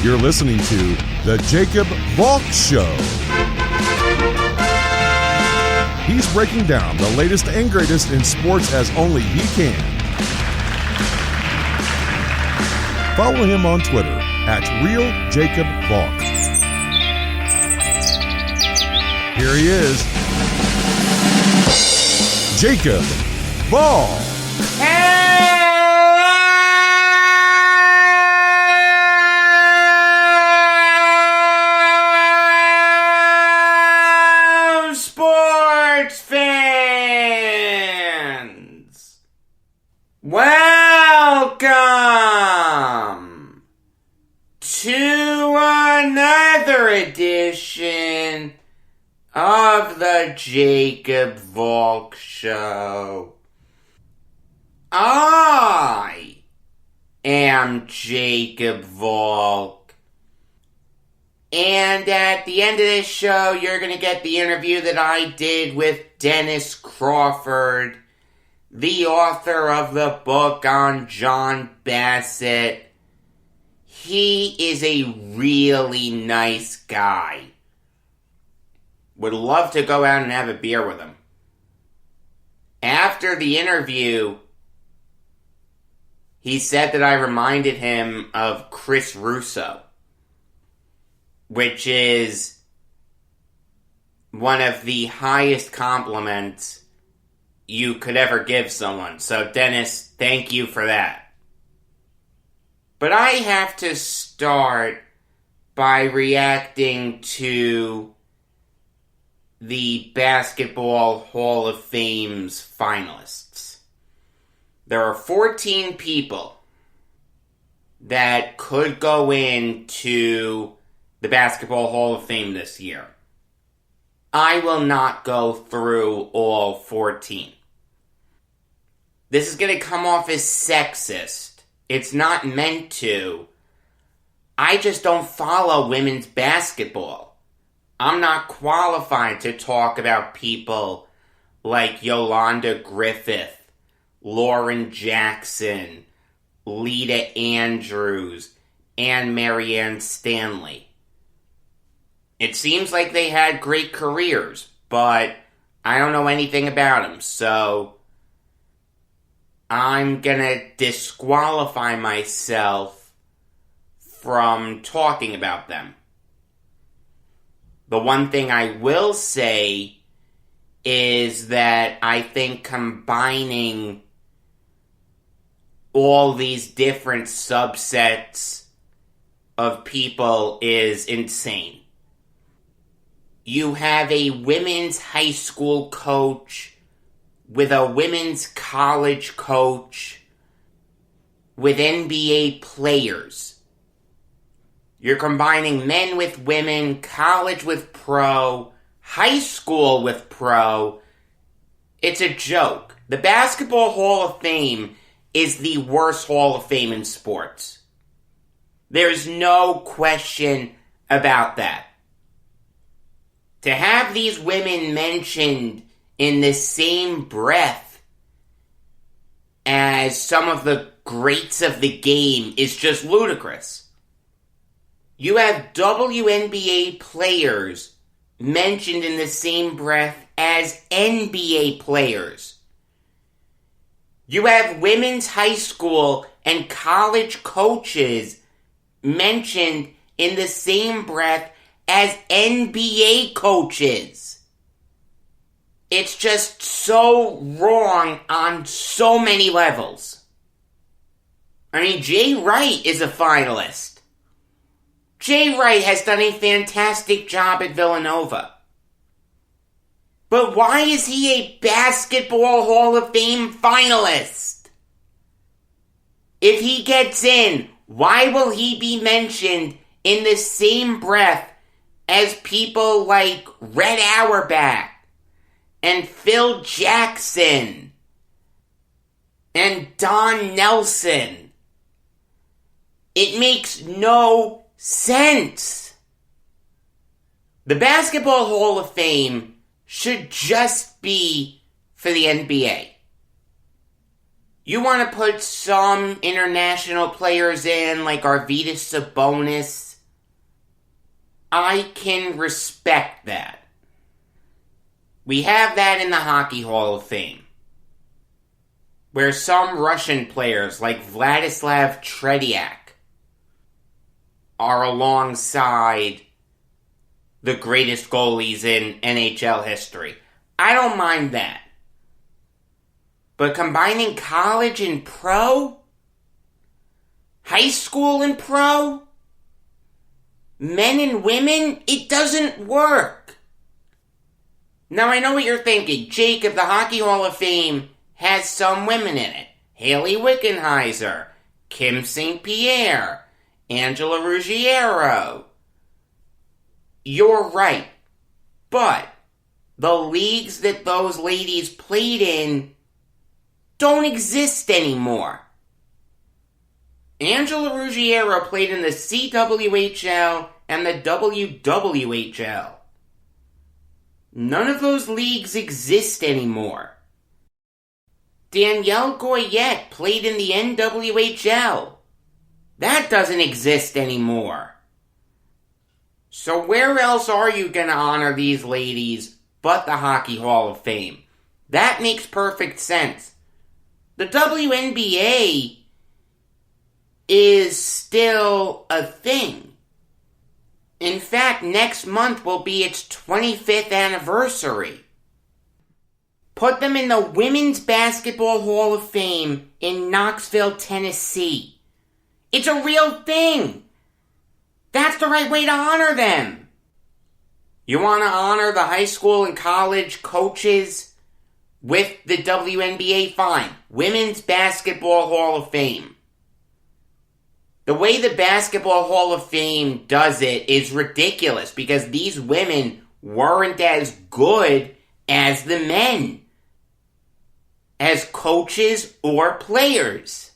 You're listening to The Jacob Valk Show. He's breaking down the latest and greatest in sports as only he can. Follow him on Twitter at RealJacobValk. Here he is, Jacob Valk. Hello, sports fans! Welcome to another edition of the Jacob Valk Show. I am Jacob Valk, and at the end of this show, you're going to get the interview that I did with Denis Crawford, the author of the book on John Bassett. He is a really nice guy. Would love to go out and have a beer with him. After the interview, he said that I reminded him of Chris Russo, which is one of the highest compliments you could ever give someone. So, Dennis, thank you for that. But I have to start by reacting to the Basketball Hall of Fame's finalists. There are 14 people that could go into the Basketball Hall of Fame this year. I will not go through all 14. This is going to come off as sexist. It's not meant to. I just don't follow women's basketball. I'm not qualified to talk about people like Yolanda Griffith, Lauren Jackson, Lita Andrews, and Marianne Stanley. It seems like they had great careers, but I don't know anything about them, so I'm gonna disqualify myself from talking about them. The one thing I will say is that I think combining all these different subsets of people is insane. You have a women's high school coach with a women's college coach with NBA players. You're combining men with women, college with pro, high school with pro. It's a joke. The Basketball Hall of Fame is the worst Hall of Fame in sports. There's no question about that. To have these women mentioned in the same breath as some of the greats of the game is just ludicrous. You have WNBA players mentioned in the same breath as NBA players. You have women's high school and college coaches mentioned in the same breath as NBA coaches. It's just so wrong on so many levels. I mean, Jay Wright is a finalist. Jay Wright has done a fantastic job at Villanova. But why is he a Basketball Hall of Fame finalist? If he gets in, why will he be mentioned in the same breath as people like Red Auerbach and Phil Jackson and Don Nelson? It makes no sense. The Basketball Hall of Fame should just be for the NBA. You want to put some international players in, like Arvydas Sabonis, I can respect that. We have that in the Hockey Hall of Fame, where some Russian players like Vladislav Tretiak are alongside the greatest goalies in NHL history. I don't mind that. But combining college and pro? High school and pro? Men and women? It doesn't work. Now I know what you're thinking. Jacob, the Hockey Hall of Fame has some women in it. Haley Wickenheiser, Kim St. Pierre, Angela Ruggiero. You're right. But the leagues that those ladies played in don't exist anymore. Angela Ruggiero played in the CWHL and the WWHL. None of those leagues exist anymore. Danielle Goyette played in the NWHL. That doesn't exist anymore. So where else are you going to honor these ladies but the Hockey Hall of Fame? That makes perfect sense. The WNBA is still a thing. In fact, next month will be its 25th anniversary. Put them in the Women's Basketball Hall of Fame in Knoxville, Tennessee. It's a real thing. That's the right way to honor them. You want to honor the high school and college coaches with the WNBA? Fine. Women's Basketball Hall of Fame. The way the Basketball Hall of Fame does it is ridiculous because these women weren't as good as the men, as coaches or players.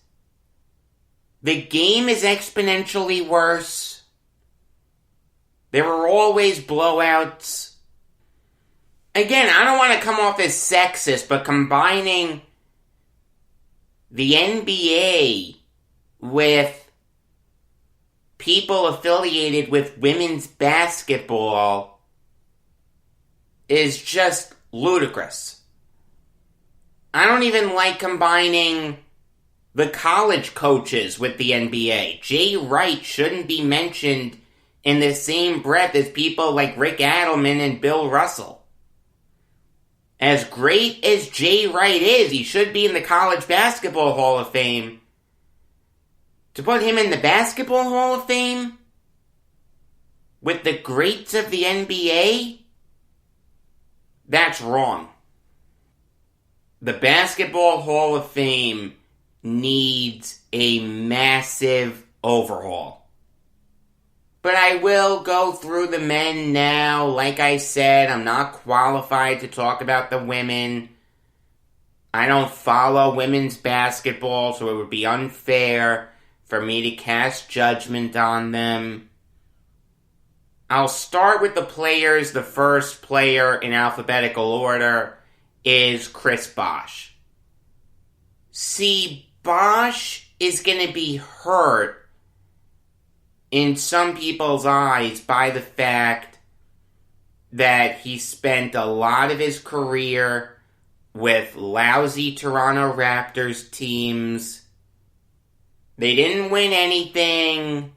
The game is exponentially worse. There are always blowouts. Again, I don't want to come off as sexist, but combining the NBA with people affiliated with women's basketball is just ludicrous. I don't even like combining the college coaches with the NBA. Jay Wright shouldn't be mentioned in the same breath as people like Rick Adelman and Bill Russell. As great as Jay Wright is, he should be in the College Basketball Hall of Fame. To put him in the Basketball Hall of Fame with the greats of the NBA, that's wrong. The Basketball Hall of Fame needs a massive overhaul. But I will go through the men now. Like I said, I'm not qualified to talk about the women. I don't follow women's basketball, so it would be unfair for me to cast judgment on them. I'll start with the players. The first player in alphabetical order is Chris Bosh. See, Bosh is going to be hurt in some people's eyes by the fact that he spent a lot of his career with lousy Toronto Raptors teams. They didn't win anything.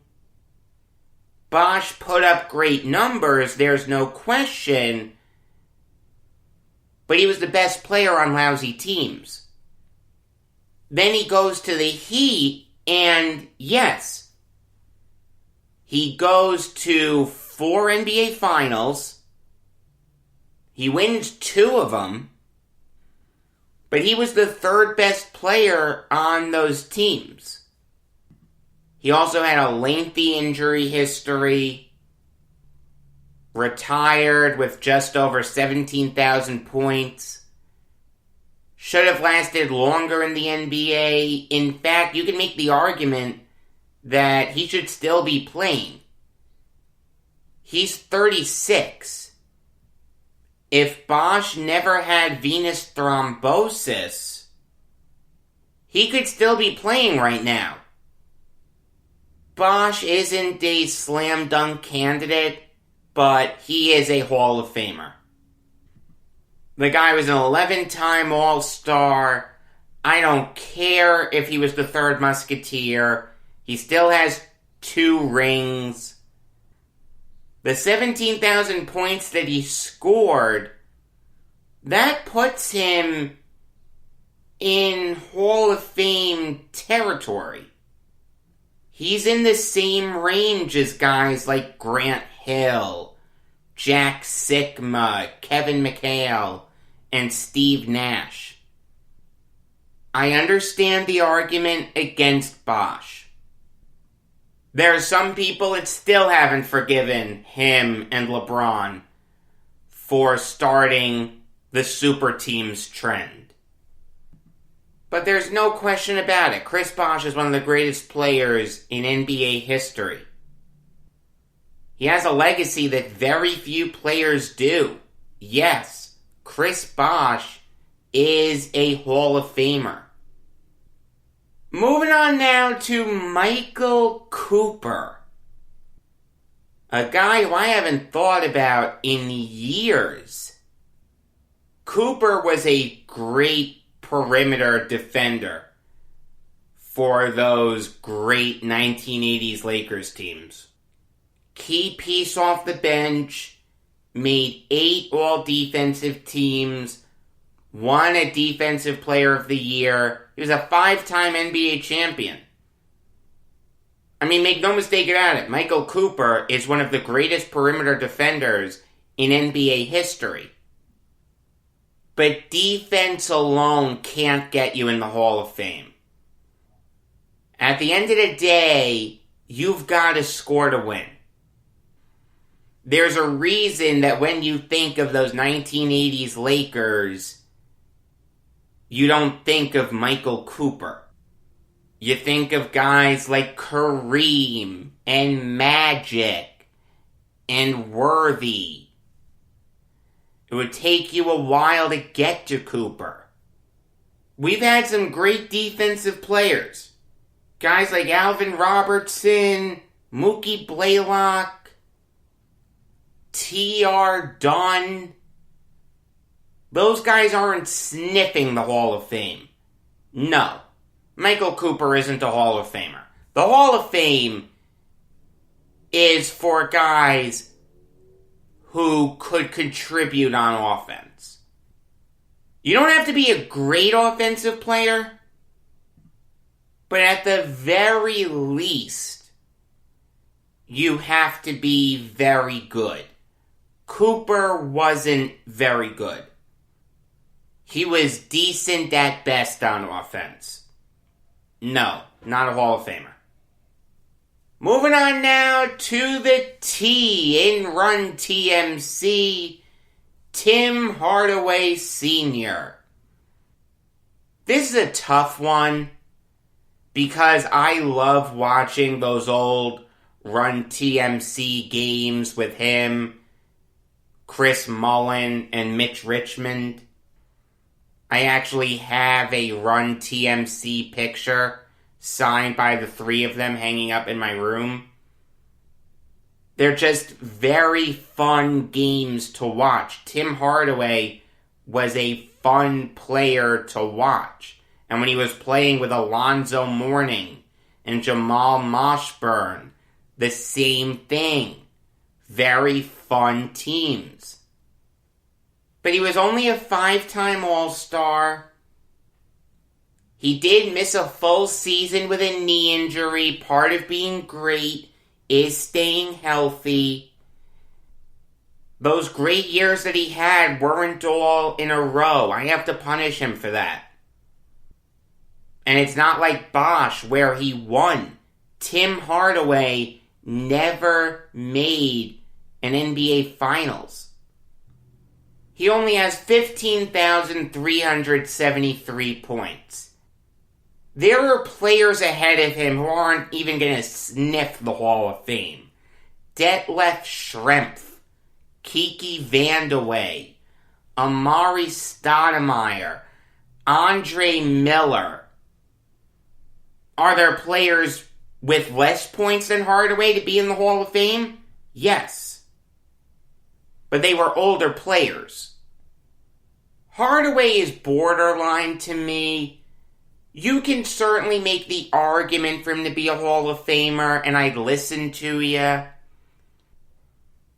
Bosh put up great numbers, there's no question. But he was the best player on lousy teams. Then he goes to the Heat, and yes, he goes to 4 NBA Finals. He wins 2 of them. But he was the third best player on those teams. He also had a lengthy injury history. Retired with just over 17,000 points. Should have lasted longer in the NBA. In fact, you can make the argument that he should still be playing. He's 36. If Bosh never had venous thrombosis, he could still be playing right now. Bosh isn't a slam dunk candidate. but he is a Hall of Famer. The guy was an 11-time All-Star. I don't care if he was the third Musketeer. He still has 2 rings. The 17,000 points that he scored, that puts him in Hall of Fame territory. He's in the same range as guys like Grant Hill, Jack Sikma, Kevin McHale, and Steve Nash. I understand the argument against Bosh. There are some people that still haven't forgiven him and LeBron for starting the super teams trend. But there's no question about it. Chris Bosh is one of the greatest players in NBA history. He has a legacy that very few players do. Yes, Chris Bosh is a Hall of Famer. Moving on now to Michael Cooper. A guy who I haven't thought about in years. Cooper was a great perimeter defender for those great 1980s Lakers teams. Key piece off the bench, made 8 all-defensive teams, won a Defensive Player of the Year. He was a 5-time NBA champion. I mean, make no mistake about it, Michael Cooper is one of the greatest perimeter defenders in NBA history. But defense alone can't get you in the Hall of Fame. At the end of the day, you've got to score to win. There's a reason that when you think of those 1980s Lakers, you don't think of Michael Cooper. You think of guys like Kareem and Magic and Worthy. It would take you a while to get to Cooper. We've had some great defensive players. Guys like Alvin Robertson, Mookie Blaylock, T.R. Dunn. Those guys aren't sniffing the Hall of Fame. No. Michael Cooper isn't a Hall of Famer. The Hall of Fame is for guys who could contribute on offense. You don't have to be a great offensive player, but at the very least, you have to be very good. Cooper wasn't very good. He was decent at best on offense. No, not a Hall of Famer. Moving on now to the T in Run TMC, Tim Hardaway Sr. This is a tough one because I love watching those old Run TMC games with him, Chris Mullin, and Mitch Richmond. I actually have a Run TMC picture signed by the 3 of them hanging up in my room. They're just very fun games to watch. Tim Hardaway was a fun player to watch. And when he was playing with Alonzo Mourning and Jamal Mashburn, the same thing. Very fun teams. But he was only a 5-time All-Star. He did miss a full season with a knee injury. Part of being great is staying healthy. Those great years that he had weren't all in a row. I have to punish him for that. And it's not like Bosh where he won. Tim Hardaway never made an NBA Finals. He only has 15,373 points. There are players ahead of him who aren't even going to sniff the Hall of Fame. Detlef Schrempf, Kiki Vandeweghe, Amari Stoudemire, Andre Miller. Are there players with less points than Hardaway to be in the Hall of Fame? Yes. but they were older players. Hardaway is borderline to me. You can certainly make the argument for him to be a Hall of Famer, and I'd listen to you.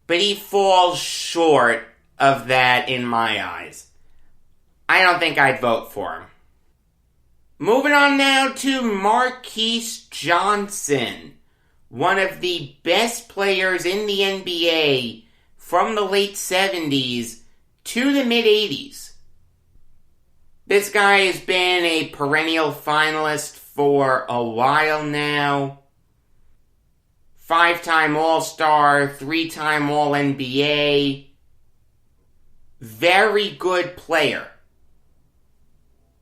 But he falls short of that in my eyes. I don't think I'd vote for him. Moving on now to Marquis Johnson, one of the best players in the NBA from the late 70s to the mid-80s. This guy has been a perennial finalist for a while now. 5-time All-Star, 3-time All-NBA. Very good player.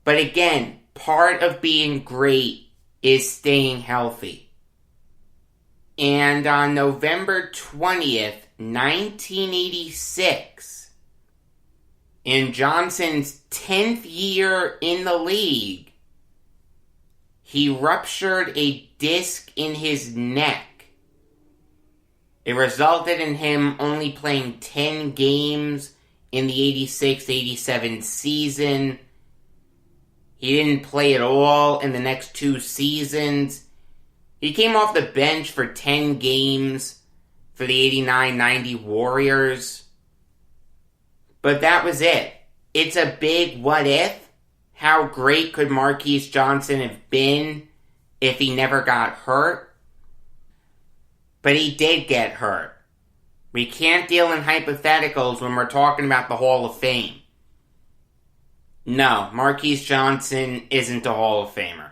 But again, part of being great is staying healthy. And on November 20th, 1986, in Johnson's 10th year in the league, he ruptured a disc in his neck. It resulted in him only playing 10 games in the 86-87 season. He didn't play at all in the next 2 seasons. He came off the bench for 10 games for the 89-90 Warriors. But that was it. It's a big what if. How great could Marquis Johnson have been if he never got hurt? But he did get hurt. We can't deal in hypotheticals when we're talking about the Hall of Fame. No, Marquis Johnson isn't a Hall of Famer.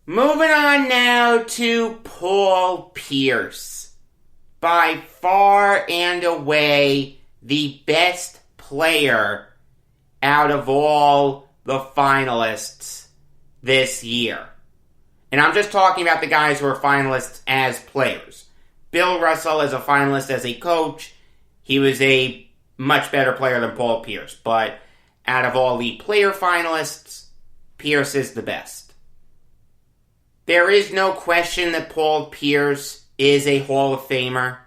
Moving on now to Paul Pierce. By far and away the best player out of all the finalists this year. And I'm just talking about the guys who are finalists as players. Bill Russell is a finalist as a coach. He was a much better player than Paul Pierce. But out of all the player finalists, Pierce is the best. There is no question that Paul Pierce is a Hall of Famer.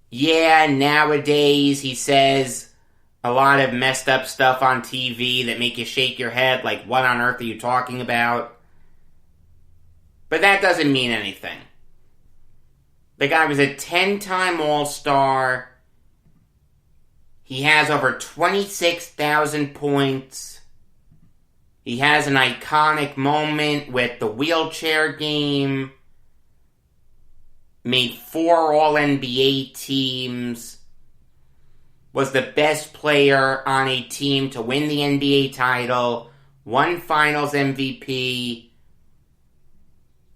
Yeah, nowadays he says a lot of messed up stuff on TV that make you shake your head like, what on earth are you talking about? But that doesn't mean anything. The guy was a 10-time All-Star. He has over 26,000 points. He has an iconic moment with the wheelchair game. Made 4 All-NBA teams. Was the best player on a team to win the NBA title. Won Finals MVP.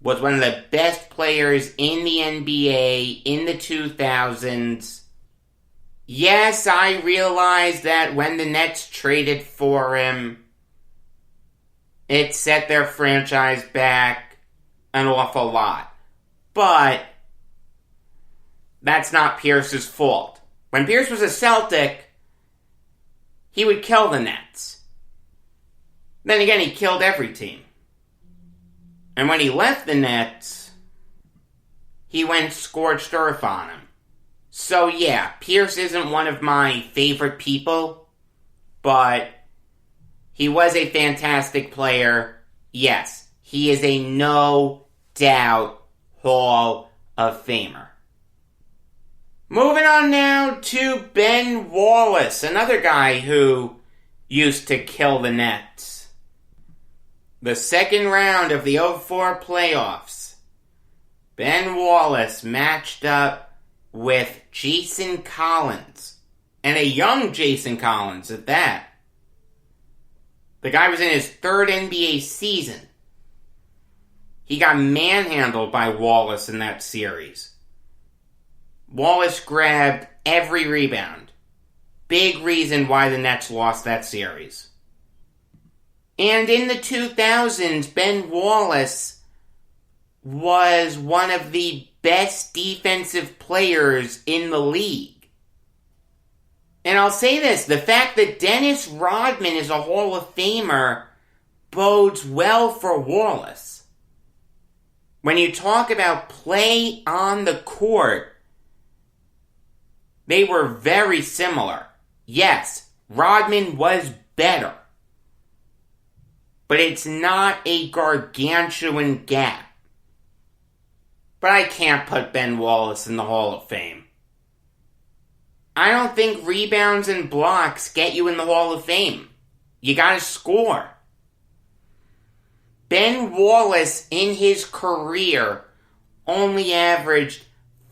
Was one of the best players in the NBA in the 2000s. Yes, I realize that when the Nets traded for him, it set their franchise back an awful lot. But that's not Pierce's fault. When Pierce was a Celtic, he would kill the Nets. Then again, he killed every team. And when he left the Nets, he went scorched earth on him. So yeah, Pierce isn't one of my favorite people, but he was a fantastic player. Yes, he is a no doubt Hall of Famer. Moving on now to Ben Wallace, another guy who used to kill the Nets. The second round of the 04 playoffs, Ben Wallace matched up with Jason Collins, and a young Jason Collins at that. The guy was in his 3rd NBA season. He got manhandled by Wallace in that series. Wallace grabbed every rebound. Big reason why the Nets lost that series. And in the 2000s, Ben Wallace was one of the best defensive players in the league. And I'll say this, the fact that Dennis Rodman is a Hall of Famer bodes well for Wallace. When you talk about play on the court, They were very similar. Yes, Rodman was better. But it's not a gargantuan gap. But I can't put Ben Wallace in the Hall of Fame. I don't think rebounds and blocks get you in the Hall of Fame. You gotta score. Ben Wallace, in his career, only averaged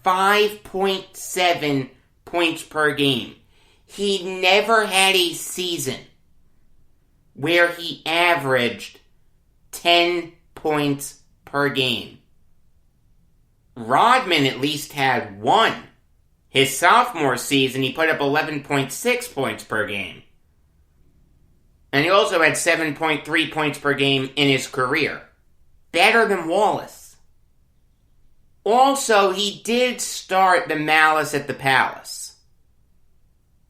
5.7 points per game. He never had a season where he averaged 10 points per game. Rodman at least had one. His sophomore season, he put up 11.6 points per game. And he also had 7.3 points per game in his career. Better than Wallace. Also, he did start the malice at the Palace.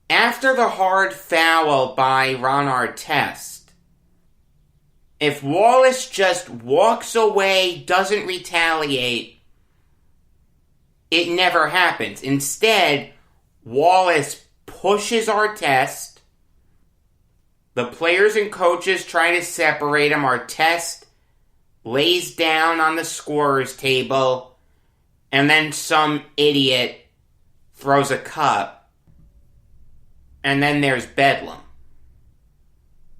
After the hard foul by Ron Artest, if Wallace just walks away, doesn't retaliate, it never happens. Instead, Wallace pushes Artest. The players and coaches try to separate him. Artest lays down on the scorer's table, and then some idiot throws a cup, and then there's bedlam.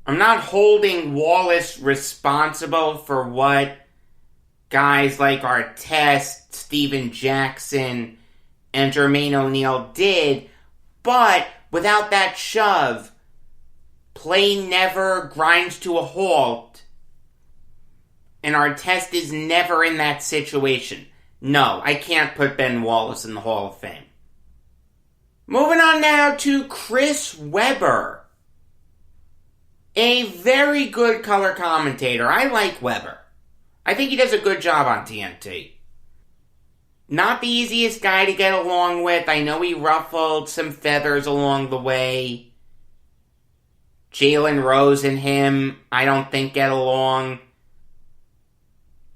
I'm not holding Wallace responsible for what guys like Artest, Steven Jackson, and Jermaine O'Neal did, but without that shove, play never grinds to a halt, and Artest is never in that situation. No, I can't put Ben Wallace in the Hall of Fame. Moving on now to Chris Webber. A very good color commentator. I like Webber. I think he does a good job on TNT. Not the easiest guy to get along with. I know he ruffled some feathers along the way. Jalen Rose and him, I don't think get along.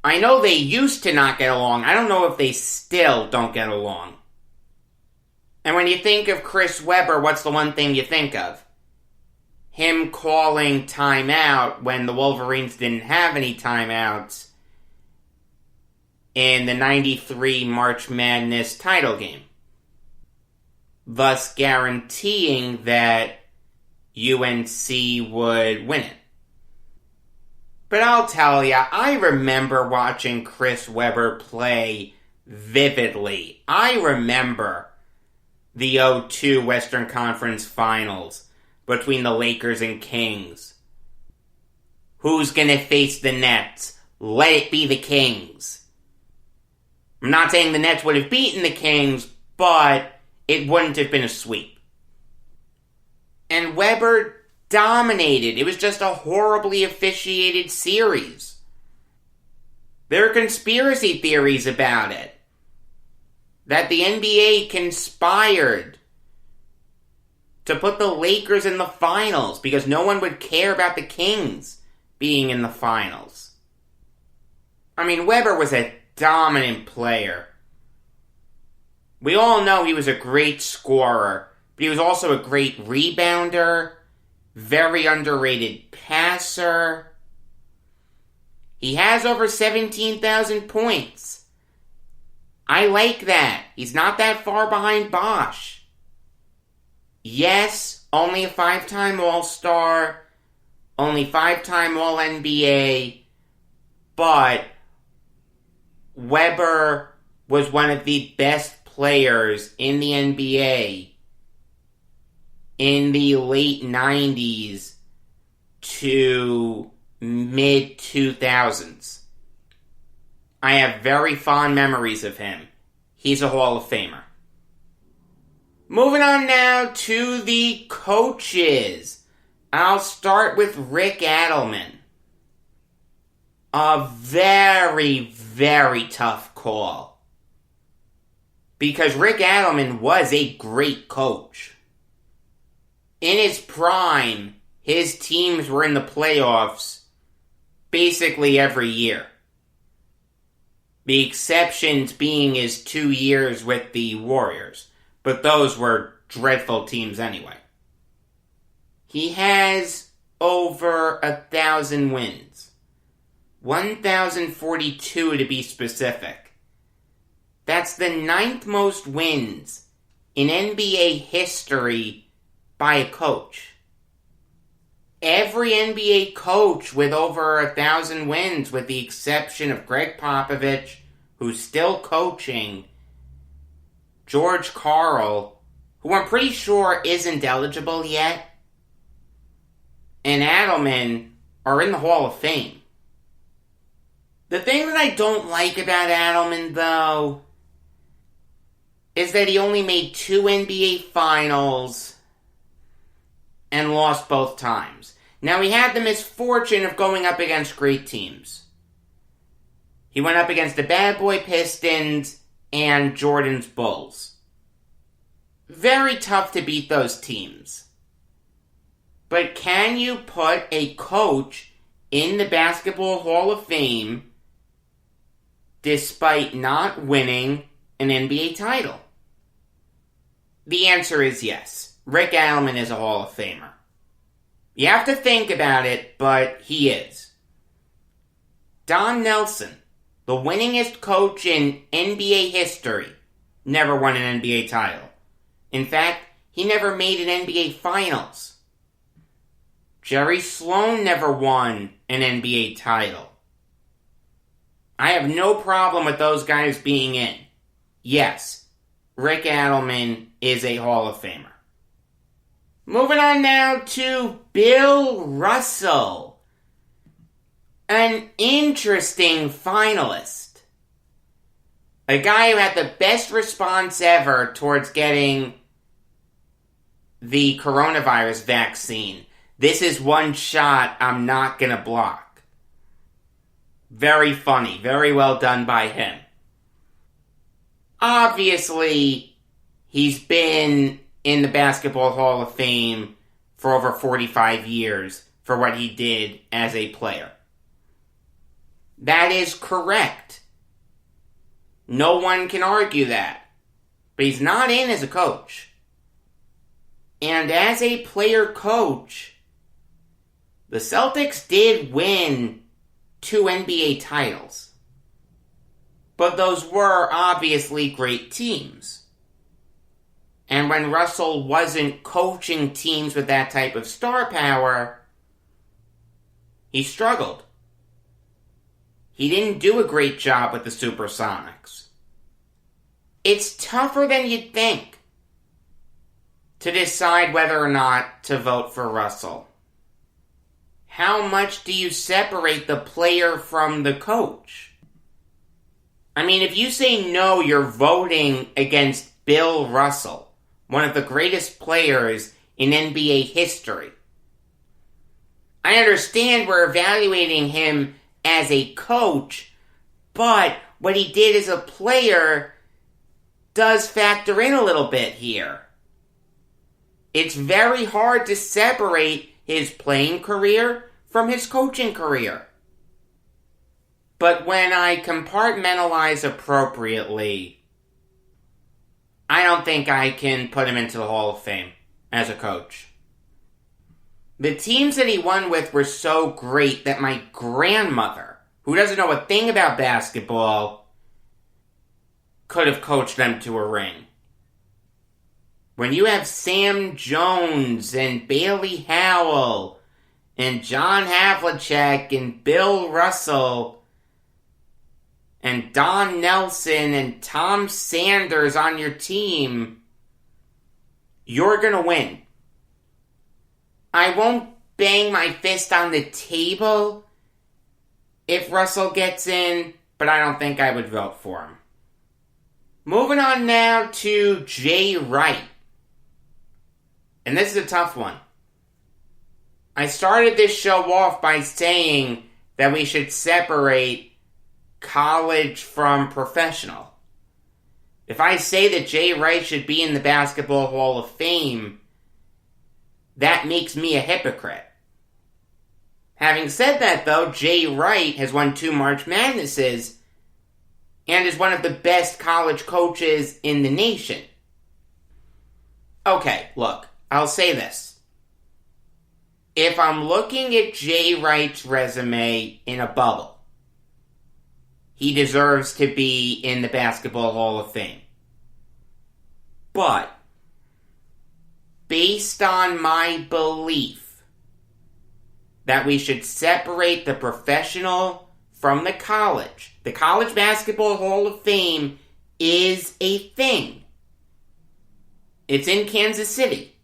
I know they used to not get along. I don't know if they still don't get along. And when you think of Chris Webber, what's the one thing you think of? Him calling timeout when the Wolverines didn't have any timeouts in the 93 March Madness title game, thus guaranteeing that UNC would win it. But I'll tell ya, I remember watching Chris Webber play vividly. I remember the 2002 Western Conference Finals between the Lakers and Kings. Who's gonna face the Nets? Let it be the Kings. I'm not saying the Nets would have beaten the Kings, but it wouldn't have been a sweep. And Webber dominated. It was just a horribly officiated series. There are conspiracy theories about it. That the NBA conspired to put the Lakers in the finals because no one would care about the Kings being in the finals. I mean, Webber was a dominant player. We all know he was a great scorer, but he was also a great rebounder, very underrated passer. He has over 17,000 points. I like that. He's not that far behind Bosh. Yes, only a 5-time All-Star, only 5-time All-NBA, but Webber was one of the best players in the NBA in the late 90s to mid-2000s. I have very fond memories of him. He's a Hall of Famer. Moving on now to the coaches. I'll start with Rick Adelman. A very, very tough call. Because Rick Adelman was a great coach. In his prime, his teams were in the playoffs basically every year. The exceptions being his 2 years with the Warriors. But those were dreadful teams anyway. He has over 1,000 wins. 1,042 to be specific. That's the 9th most wins in NBA history by a coach. Every NBA coach with over 1,000 wins, with the exception of Greg Popovich, who's still coaching, George Karl, who I'm pretty sure isn't eligible yet, and Adelman are in the Hall of Fame. The thing that I don't like about Adelman, though, is that he only made 2 NBA Finals and lost both times. Now, he had the misfortune of going up against great teams. He went up against the Bad Boy Pistons and Jordan's Bulls. Very tough to beat those teams. But can you put a coach in the Basketball Hall of Fame despite not winning an NBA title? The answer is yes. Rick Adelman is a Hall of Famer. You have to think about it, but he is. Don Nelson, the winningest coach in NBA history, never won an NBA title. In fact, he never made an NBA Finals. Jerry Sloan never won an NBA title. I have no problem with those guys being in. Yes, Rick Adelman is a Hall of Famer. Moving on now to Bill Russell, an interesting finalist. A guy who had the best response ever towards getting the coronavirus vaccine. This is one shot I'm not gonna block. Very funny, very well done by him. Obviously, he's been in the Basketball Hall of Fame for over 45 years for what he did as a player. That is correct. No one can argue that. But he's not in as a coach. And as a player-coach, the Celtics did win 2 NBA titles. But those were obviously great teams. And when Russell wasn't coaching teams with that type of star power, he struggled. He didn't do a great job with the Supersonics. It's tougher than you'd think to decide whether or not to vote for Russell. How much do you separate the player from the coach? I mean, if you say no, you're voting against Bill Russell, one of the greatest players in NBA history. I understand we're evaluating him as a coach, but what he did as a player does factor in a little bit here. It's very hard to separate his playing career from his coaching career. But when I compartmentalize appropriately, I don't think I can put him into the Hall of Fame as a coach. The teams that he won with were so great that my grandmother, who doesn't know a thing about basketball, could have coached them to a ring. When you have Sam Jones and Bailey Howell and John Havlicek and Bill Russell and Don Nelson and Tom Sanders on your team, you're gonna win. I won't bang my fist on the table if Russell gets in, but I don't think I would vote for him. Moving on now to Jay Wright. And this is a tough one. I started this show off by saying that we should separate college from professional. If I say that Jay Wright should be in the Basketball Hall of Fame, that makes me a hypocrite. Having said that, though, Jay Wright has won 2 March Madnesses and is one of the best college coaches in the nation. Okay, look, I'll say this. If I'm looking at Jay Wright's resume in a bubble, he deserves to be in the Basketball Hall of Fame. But, based on my belief that we should separate the professional from the College Basketball Hall of Fame is a thing. It's in Kansas City.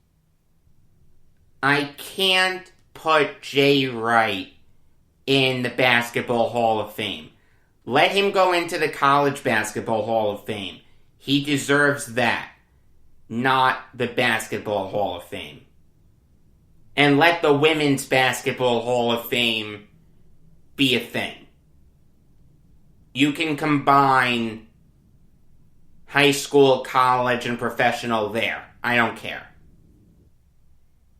I can't put Jay Wright in the Basketball Hall of Fame. Let him go into the College Basketball Hall of Fame. He deserves that, not the Basketball Hall of Fame. And let the Women's Basketball Hall of Fame be a thing. You can combine high school, college, and professional there. I don't care.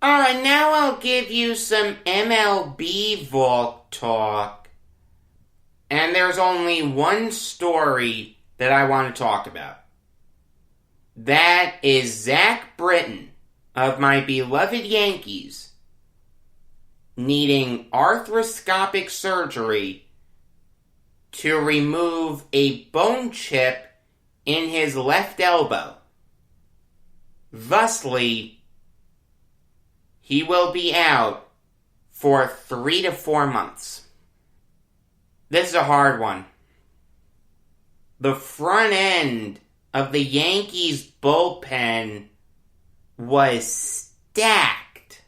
Alright, now I'll give you some MLB Valk talk. And there's only one story that I want to talk about. That is Zack Britton of my beloved Yankees needing arthroscopic surgery to remove a bone chip in his left elbow. Thusly, he will be out for 3 to 4 months. This is a hard one. The front end of the Yankees bullpen was stacked.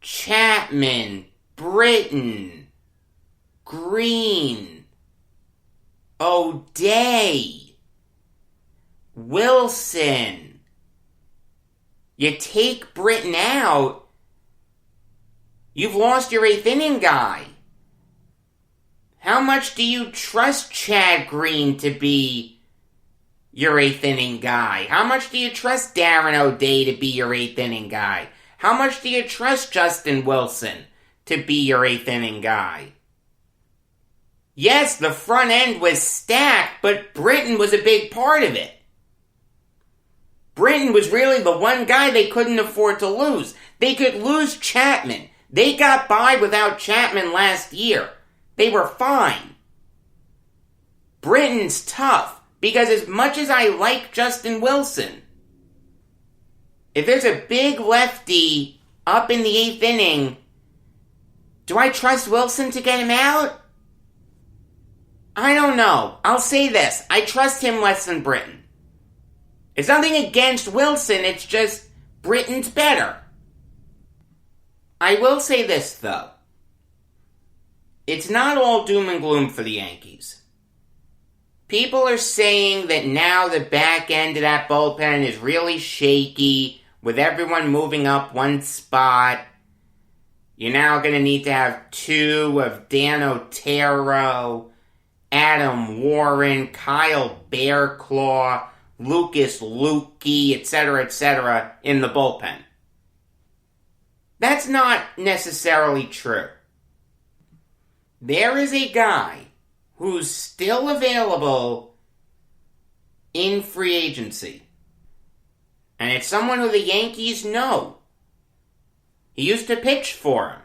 Chapman, Britton, Greene, O'Day, Wilson. You take Britton out, you've lost your 8th inning guy. How much do you trust Chad Greene to be your 8th inning guy? How much do you trust Darren O'Day to be your 8th inning guy? How much do you trust Justin Wilson to be your 8th inning guy? Yes, the front end was stacked, but Britton was a big part of it. Britton was really the one guy they couldn't afford to lose. They could lose Chapman. They got by without Chapman last year. They were fine. Britton's tough, because as much as I like Justin Wilson, if there's a big lefty up in the 8th inning, do I trust Wilson to get him out? I don't know. I'll say this. I trust him less than Britton. It's nothing against Wilson, it's just Britton's better. I will say this, though. It's not all doom and gloom for the Yankees. People are saying that now the back end of that bullpen is really shaky, with everyone moving up one spot. You're now going to need to have 2 of Dan Otero, Adam Warren, Kyle Bearclaw, Lucas Luque, etc., in the bullpen. That's not necessarily true. There is a guy who's still available in free agency. And it's someone who the Yankees know. He used to pitch for him.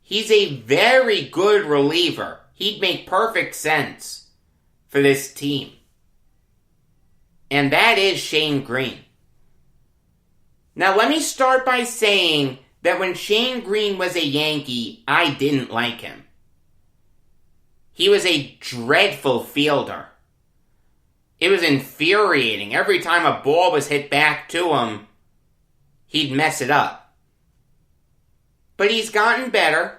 He's a very good reliever. He'd make perfect sense for this team. And that is Shane Greene. Now let me start by saying that when Shane Greene was a Yankee, I didn't like him. He was a dreadful fielder. It was infuriating. Every time a ball was hit back to him, he'd mess it up. But he's gotten better,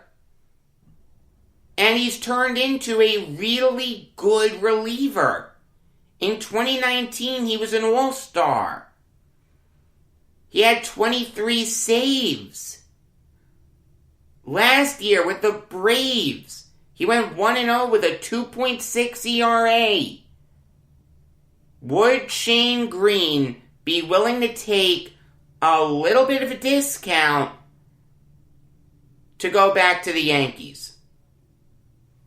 and he's turned into a really good reliever. In 2019, he was an all-star. He had 23 saves. Last year with the Braves, he went 1-0 with a 2.6 ERA. Would Shane Greene be willing to take a little bit of a discount to go back to the Yankees?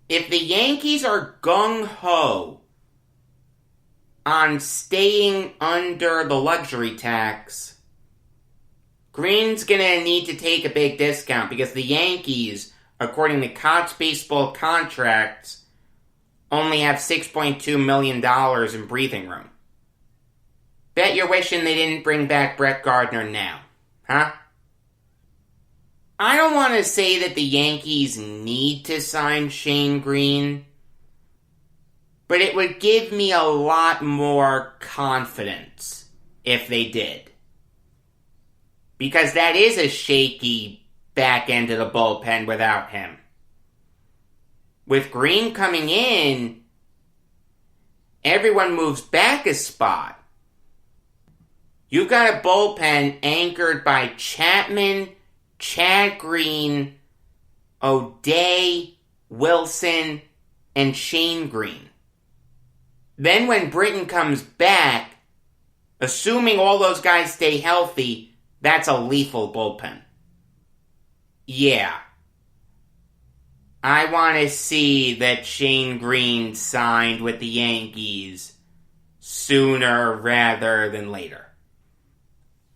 If the Yankees are gung-ho on staying under the luxury tax, Greene's going to need to take a big discount because the Yankees, according to Cox baseball contracts, only have $6.2 million in breathing room. Bet you're wishing they didn't bring back Brett Gardner now, huh? I don't want to say that the Yankees need to sign Shane Greene, but it would give me a lot more confidence if they did. Because that is a shaky back end of the bullpen without him. With Greene coming in, everyone moves back a spot. You've got a bullpen anchored by Chapman, Chad Greene, O'Day, Wilson, and Shane Greene. Then when Britton comes back, assuming all those guys stay healthy, that's a lethal bullpen. Yeah. I want to see that Shane Greene signed with the Yankees sooner rather than later.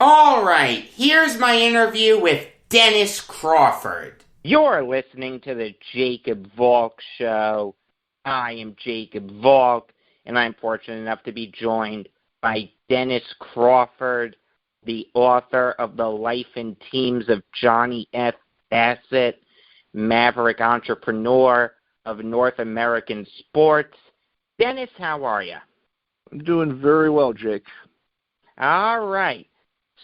Alright, here's my interview with Denis Crawford. You're listening to the Jacob Valk Show. I am Jacob Valk, and I'm fortunate enough to be joined by Denis Crawford, the author of The Life and Teams of Johnny F. Bassett, Maverick entrepreneur of North American sports. Denis, how are you? I'm doing very well, Jake. All right.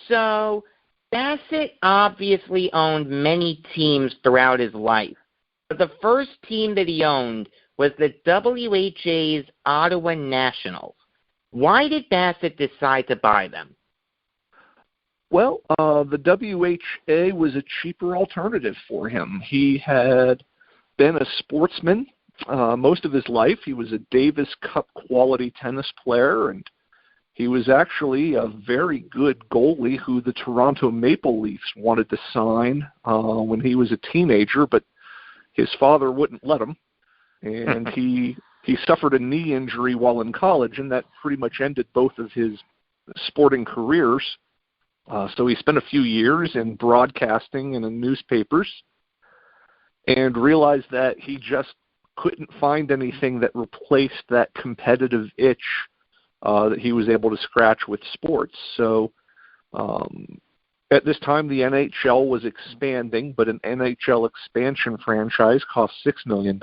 So, Bassett obviously owned many teams throughout his life, but the first team that he owned was the WHA's Ottawa Nationals. Why did Bassett decide to buy them? Well, the WHA was a cheaper alternative for him. He had been a sportsman most of his life. He was a Davis Cup quality tennis player, and he was actually a very good goalie who the Toronto Maple Leafs wanted to sign when he was a teenager, but his father wouldn't let him. And he suffered a knee injury while in college, and that pretty much ended both of his sporting careers. So he spent a few years in broadcasting and in newspapers and realized that he just couldn't find anything that replaced that competitive itch that he was able to scratch with sports. So at this time, the NHL was expanding, but an NHL expansion franchise cost $6 million.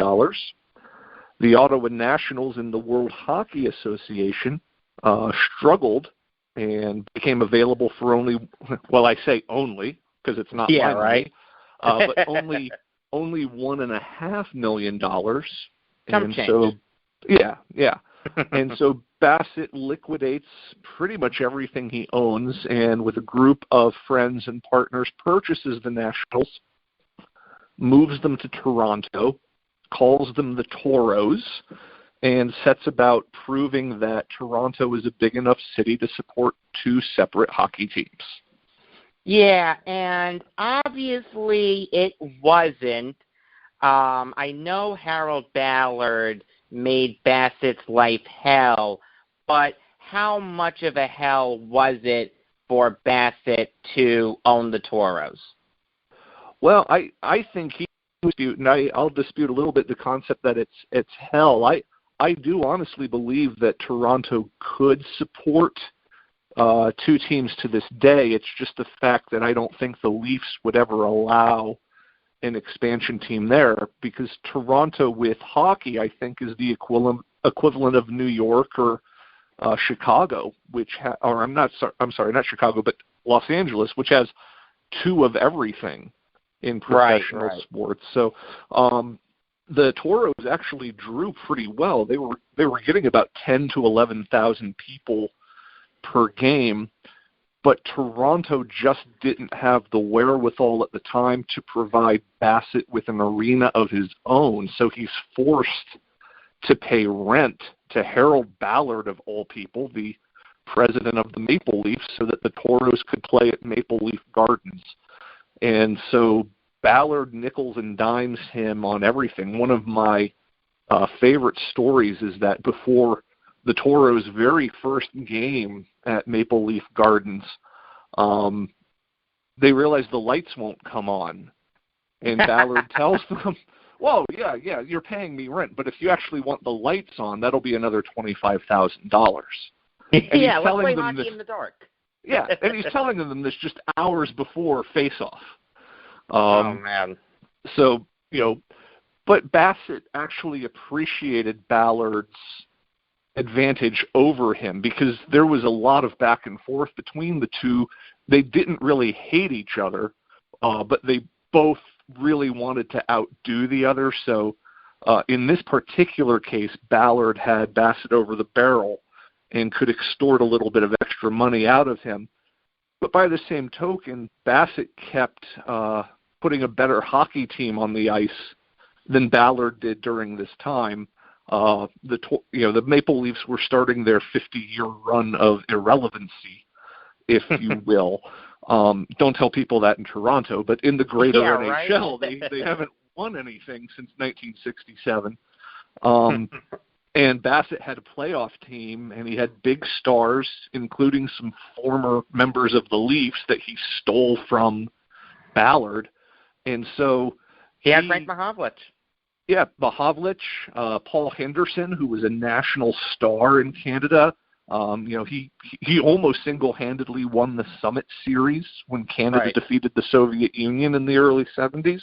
The Ottawa Nationals and the World Hockey Association struggled and became available for only, well, I say only, because it's not my money, but only $1.5 million. Some change. So, yeah. And so Bassett liquidates pretty much everything he owns, and with a group of friends and partners purchases the Nationals, moves them to Toronto, calls them the Toros, and sets about proving that Toronto is a big enough city to support two separate hockey teams. Yeah, and obviously it wasn't. I know Harold Ballard made Bassett's life hell, but how much of a hell was it for Bassett to own the Toros? Well, I think he dispute, and I'll dispute a little bit the concept that it's hell. I do honestly believe that Toronto could support two teams to this day. It's just the fact that I don't think the Leafs would ever allow an expansion team there, because Toronto with hockey, I think, is the equivalent of New York or Chicago, I'm sorry, not Chicago, but Los Angeles, which has two of everything in professional sports. So the Toros actually drew pretty well. They were getting about 10 to 11,000 people per game, but Toronto just didn't have the wherewithal at the time to provide Bassett with an arena of his own, so he's forced to pay rent to Harold Ballard, of all people, the president of the Maple Leafs, so that the Toros could play at Maple Leaf Gardens. And so Ballard nickels and dimes him on everything. One of my favorite stories is that before the Toros' very first game at Maple Leaf Gardens, they realize the lights won't come on. And Ballard tells them, whoa, yeah, you're paying me rent, but if you actually want the lights on, that'll be another $25,000. Yeah, let's play hockey in the dark. Yeah, and he's telling them this just hours before face-off. Oh, man. So, but Bassett actually appreciated Ballard's advantage over him because there was a lot of back and forth between the two. They didn't really hate each other, but they both really wanted to outdo the other. So in this particular case, Ballard had Bassett over the barrel and could extort a little bit of extra money out of him. But by the same token, Bassett kept putting a better hockey team on the ice than Ballard did during this time. The Maple Leafs were starting their 50-year run of irrelevancy, if you will. Don't tell people that in Toronto, but in the greater NHL, right? they haven't won anything since 1967. And Bassett had a playoff team, and he had big stars, including some former members of the Leafs that he stole from Ballard. And so he had Frank Mahovlich. Yeah, Mahovlich, Paul Henderson, who was a national star in Canada. He almost single-handedly won the Summit Series when Canada defeated the Soviet Union in the early 70s.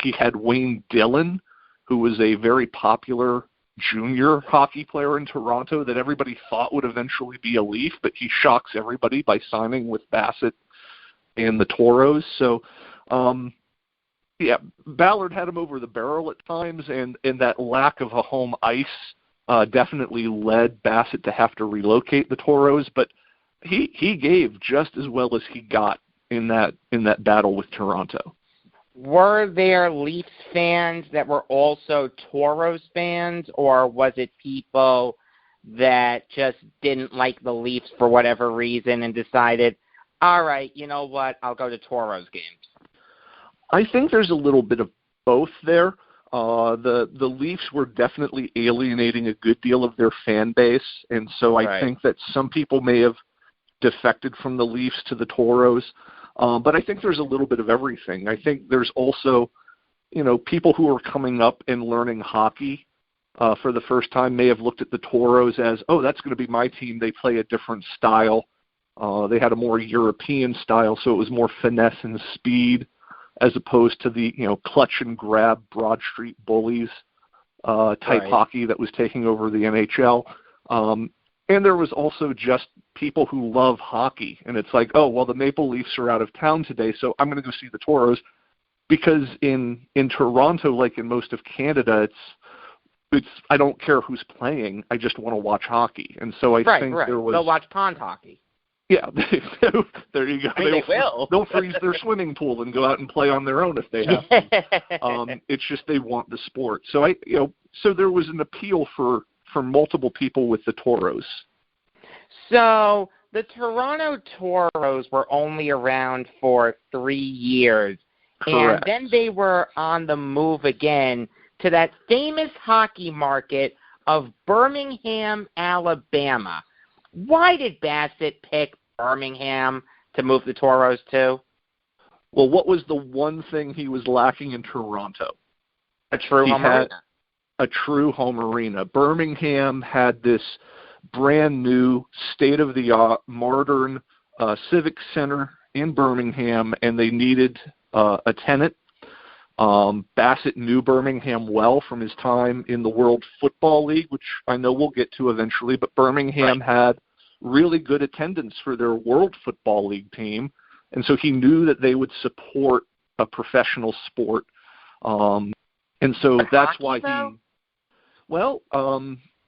He had Wayne Dillon, who was a very popular junior hockey player in Toronto that everybody thought would eventually be a Leaf, but he shocks everybody by signing with Bassett and the Toros. So, Ballard had him over the barrel at times, and that lack of a home ice definitely led Bassett to have to relocate the Toros, but he gave just as well as he got in that battle with Toronto. Were there Leafs fans that were also Toros fans, or was it people that just didn't like the Leafs for whatever reason and decided, all right, you know what, I'll go to Toros games? I think there's a little bit of both there. The Leafs were definitely alienating a good deal of their fan base, and so I think that some people may have defected from the Leafs to the Toros. But I think there's a little bit of everything. I think there's also, people who are coming up and learning hockey for the first time may have looked at the Toros as, oh, that's going to be my team. They play a different style. They had a more European style, so it was more finesse and speed as opposed to the, clutch and grab Broad Street Bullies type hockey that was taking over the NHL. And there was also just people who love hockey. And it's like, oh, well, the Maple Leafs are out of town today, so I'm going to go see the Toros. Because in Toronto, like in most of Canada, it's I don't care who's playing. I just want to watch hockey. And so I think there was... They'll watch pond hockey. Yeah, there you go. I mean, they will. They'll freeze their swimming pool and go out and play on their own if they have to. It's just they want the sport. So so there was an appeal for multiple people with the Toros. So the Toronto Toros were only around for 3 years. Correct. And then they were on the move again to that famous hockey market of Birmingham, Alabama. Why did Bassett pick Birmingham to move the Toros to? Well, what was the one thing he was lacking in Toronto? A true home arena. A true home arena. Birmingham had this brand new, state-of-the-art, modern civic center in Birmingham, and they needed a tenant. Bassett knew Birmingham well from his time in the World Football League, which I know we'll get to eventually, but Birmingham had really good attendance for their World Football League team, and so he knew that they would support a professional sport. And so that's why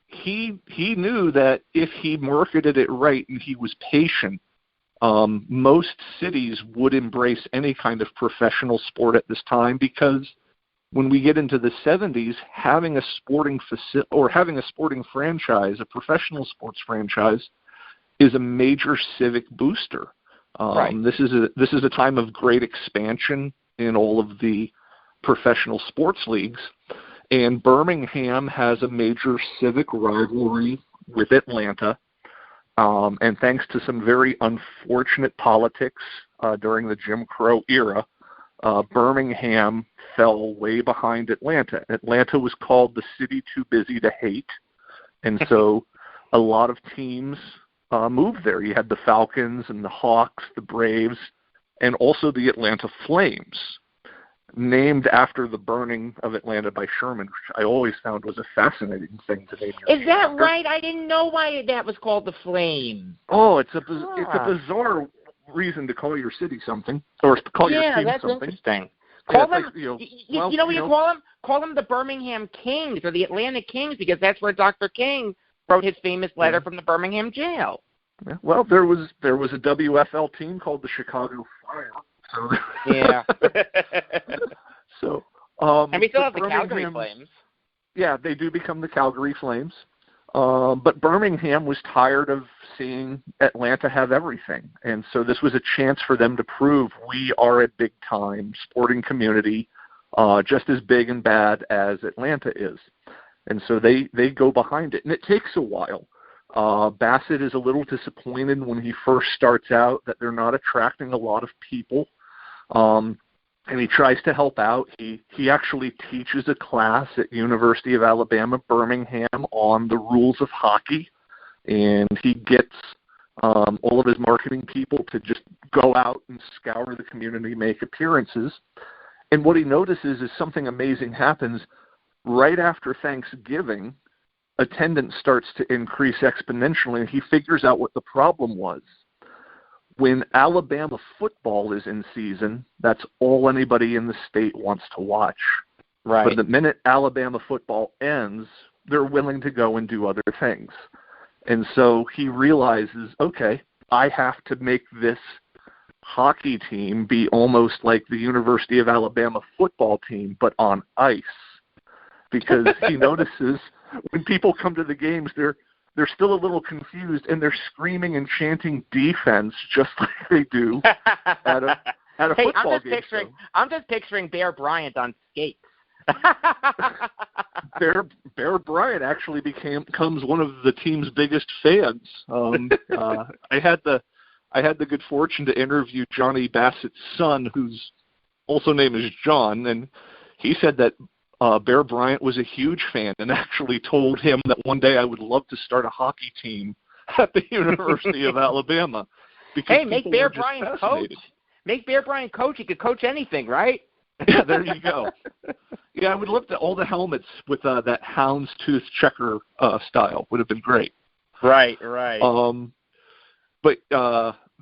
he knew that if he marketed it right and he was patient, most cities would embrace any kind of professional sport at this time, because when we get into the 70s, having a sporting franchise, a professional sports franchise, is a major civic booster. This is a time of great expansion in all of the professional sports leagues, and Birmingham has a major civic rivalry with Atlanta. And thanks to some very unfortunate politics during the Jim Crow era, Birmingham fell way behind Atlanta. Atlanta was called the city too busy to hate, and so a lot of teams moved there. You had the Falcons and the Hawks, the Braves, and also the Atlanta Flames, named after the burning of Atlanta by Sherman, which I always found was a fascinating thing to name. Is that right? I didn't know why that was called the Flames. Oh, it's a bizarre reason to call your city something, or to call your team that's something. Interesting. Call them, like, you know what you call them? Call them the Birmingham Kings or the Atlanta Kings, because that's where Dr. King wrote his famous letter from the Birmingham jail. Yeah, well, there was a WFL team called the Chicago Fire. So yeah. So and we still have the Calgary Flames. Yeah, they do become the Calgary Flames. But Birmingham was tired of seeing Atlanta have everything. And so this was a chance for them to prove we are a big-time sporting community, just as big and bad as Atlanta is. And so they go behind it. And it takes a while. Bassett is a little disappointed when he first starts out that they're not attracting a lot of people. And he tries to help out. He actually teaches a class at University of Alabama, Birmingham, on the rules of hockey, and he gets all of his marketing people to just go out and scour the community, make appearances. And what he notices is something amazing happens right after Thanksgiving. Attendance starts to increase exponentially, and he figures out what the problem was. When Alabama football is in season, that's all anybody in the state wants to watch. Right. But the minute Alabama football ends, they're willing to go and do other things. And so he realizes, okay, I have to make this hockey team be almost like the University of Alabama football team, but on ice. Because he notices when people come to the games, they're still a little confused, and they're screaming and chanting defense just like they do at a football game. I'm just picturing Bear Bryant on skates. Bear Bryant actually becomes one of the team's biggest fans. I had the good fortune to interview Johnny Bassett's son, whose also name is John, and he said that Bear Bryant was a huge fan and actually told him that one day I would love to start a hockey team at the University of Alabama. Hey, make Bear Bryant coach. Make Bear Bryant coach. He could coach anything, right? Yeah, there you go. Yeah, I would love to. All the helmets with that houndstooth checker style would have been great. Right. But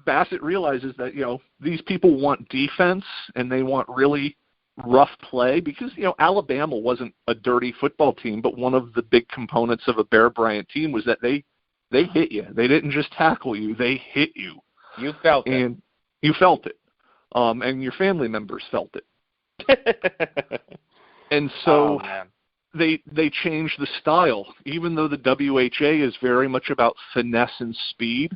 Bassett realizes that these people want defense and they want really rough play because Alabama wasn't a dirty football team, but one of the big components of a Bear Bryant team was that they hit you. They didn't just tackle you; they hit you. You felt it, and you felt it, and your family members felt it. And so they changed the style. Even though the WHA is very much about finesse and speed,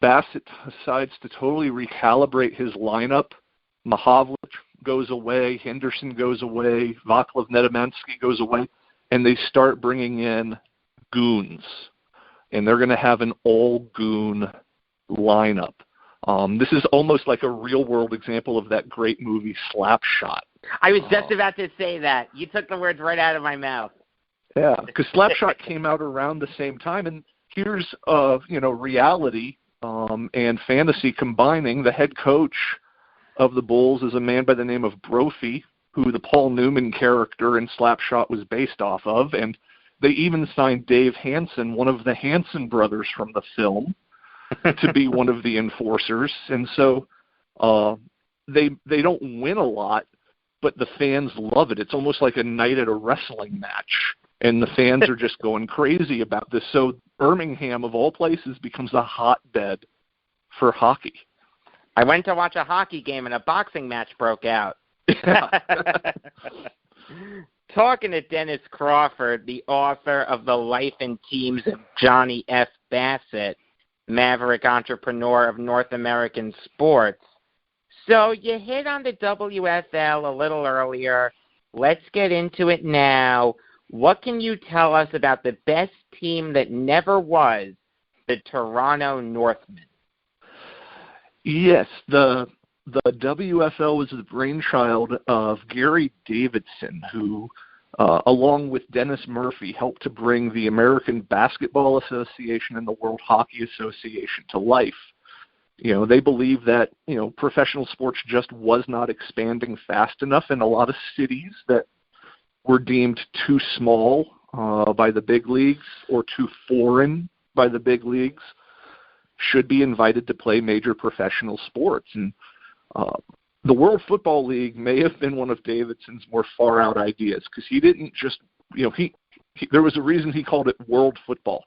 Bassett decides to totally recalibrate his lineup. Mahavlich goes away, Henderson goes away, Vaclav Nedemansky goes away, and they start bringing in goons. And they're going to have an all-goon lineup. This is almost like a real-world example of that great movie Slapshot. I was just about to say that. You took the words right out of my mouth. Yeah, because Slapshot came out around the same time, and here's reality and fantasy combining. The head coach of the Bulls is a man by the name of Brophy, who the Paul Newman character in Slapshot was based off of, and they even signed Dave Hansen, one of the Hansen brothers from the film, to be one of the enforcers. And so they don't win a lot, but the fans love it. It's almost like a night at a wrestling match, and the fans are just going crazy about this. So Birmingham, of all places, becomes a hotbed for hockey. I went to watch a hockey game and a boxing match broke out. Yeah. Talking to Denis Crawford, the author of The Life and Teams of Johnny F. Bassett, Maverick entrepreneur of North American sports. So you hit on the WFL a little earlier. Let's get into it now. What can you tell us about the best team that never was, the Toronto Northmen? Yes, the WFL was the brainchild of Gary Davidson, who, along with Dennis Murphy, helped to bring the American Basketball Association and the World Hockey Association to life. They believe that, professional sports just was not expanding fast enough in a lot of cities that were deemed too small by the big leagues or too foreign by the big leagues should be invited to play major professional sports. And the World Football League may have been one of Davidson's more far-out ideas, because he didn't just, there was a reason he called it World Football.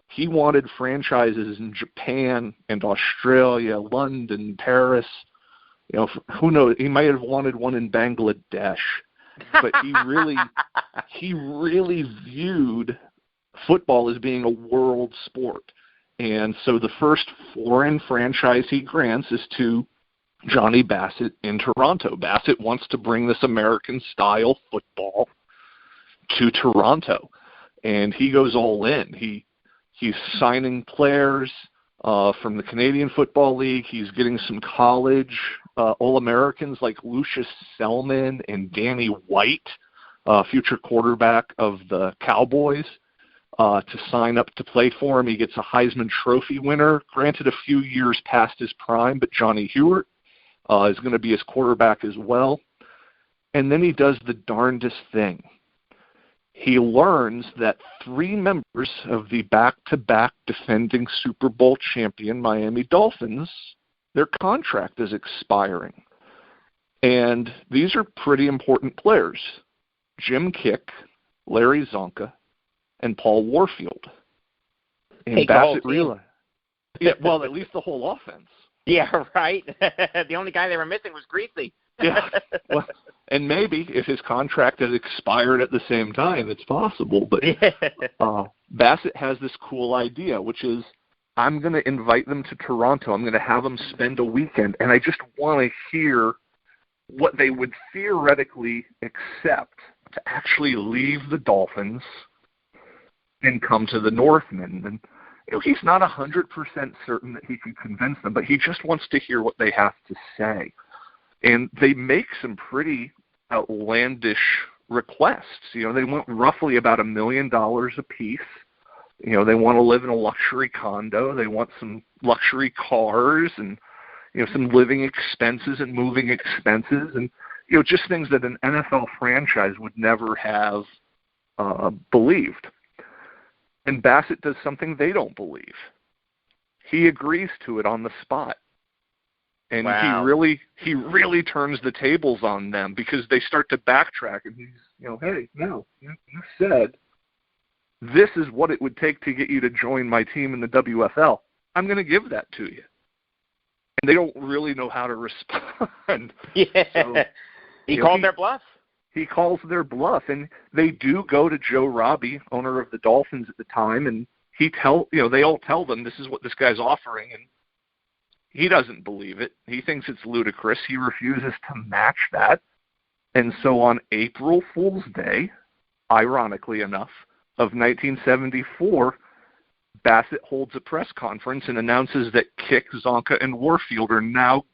He wanted franchises in Japan and Australia, London, Paris. Who knows? He might have wanted one in Bangladesh, but he really viewed football as being a world sport. And so the first foreign franchise he grants is to Johnny Bassett in Toronto. Bassett wants to bring this American-style football to Toronto, and he goes all in. He's signing players from the Canadian Football League. He's getting some college All-Americans like Lucius Selman and Danny White, future quarterback of the Cowboys, to sign up to play for him. He gets a Heisman Trophy winner, granted a few years past his prime, but Johnny Hewitt is going to be his quarterback as well. And then he does the darndest thing. He learns that 3 members of the back-to-back defending Super Bowl champion Miami Dolphins, their contract is expiring. And these are pretty important players: Jim Kick, Larry Zonka, and Paul Warfield. And Bassett realized, well, at least the whole offense. Yeah, right. The only guy they were missing was Greasy. Yeah, well, and maybe if his contract had expired at the same time, it's possible. But Bassett has this cool idea, which is, I'm going to invite them to Toronto. I'm going to have them spend a weekend, and I just want to hear what they would theoretically accept to actually leave the Dolphins and come to the Northmen. And he's not 100% certain that he can convince them, but he just wants to hear what they have to say. And they make some pretty outlandish requests. They want roughly about $1 million a piece. They want to live in a luxury condo. They want some luxury cars and, some living expenses and moving expenses and, just things that an NFL franchise would never have believed. And Bassett does something they don't believe. He agrees to it on the spot. And wow. he really turns the tables on them, because they start to backtrack. And he's, hey, no, you said this is what it would take to get you to join my team in the WFL. I'm going to give that to you. And they don't really know how to respond. Yeah. So, he called their bluff. He calls their bluff, and they do go to Joe Robbie, owner of the Dolphins at the time, and they all tell them this is what this guy's offering, and he doesn't believe it. He thinks it's ludicrous. He refuses to match that. And so on April Fool's Day, ironically enough, of 1974, Bassett holds a press conference and announces that Kick, Zonka, and Warfield are now,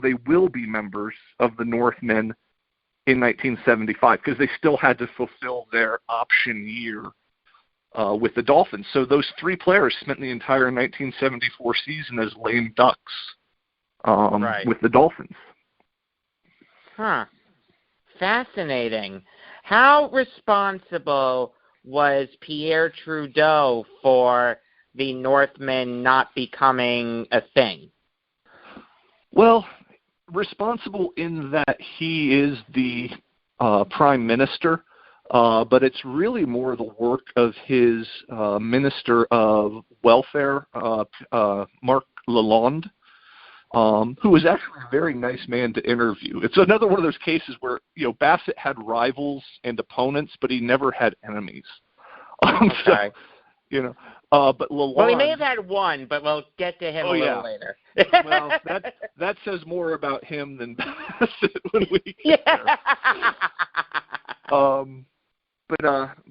they will be members of the Northmen in 1975, because they still had to fulfill their option year with the Dolphins. So those 3 players spent the entire 1974 season as lame ducks with the Dolphins. Huh. Fascinating. How responsible was Pierre Trudeau for the Northmen not becoming a thing? Well, responsible in that he is the prime minister, but it's really more the work of his minister of welfare, Marc Lalonde, who was actually a very nice man to interview. It's another one of those cases where Bassett had rivals and opponents, but he never had enemies. Okay. So, but Lalonde. Well, he may have had one, but we'll get to him a little later. Well, that says more about him than Bassett when we get there.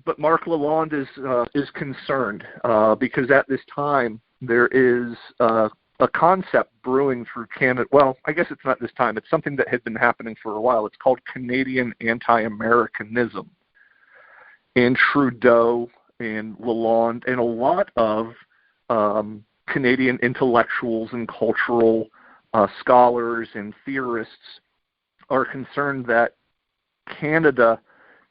but Marc Lalonde is concerned because at this time there is a concept brewing through Canada. Well, I guess it's not this time. It's something that had been happening for a while. It's called Canadian Anti-Americanism. And Trudeau and Lalonde and a lot of Canadian intellectuals and cultural scholars and theorists are concerned that Canada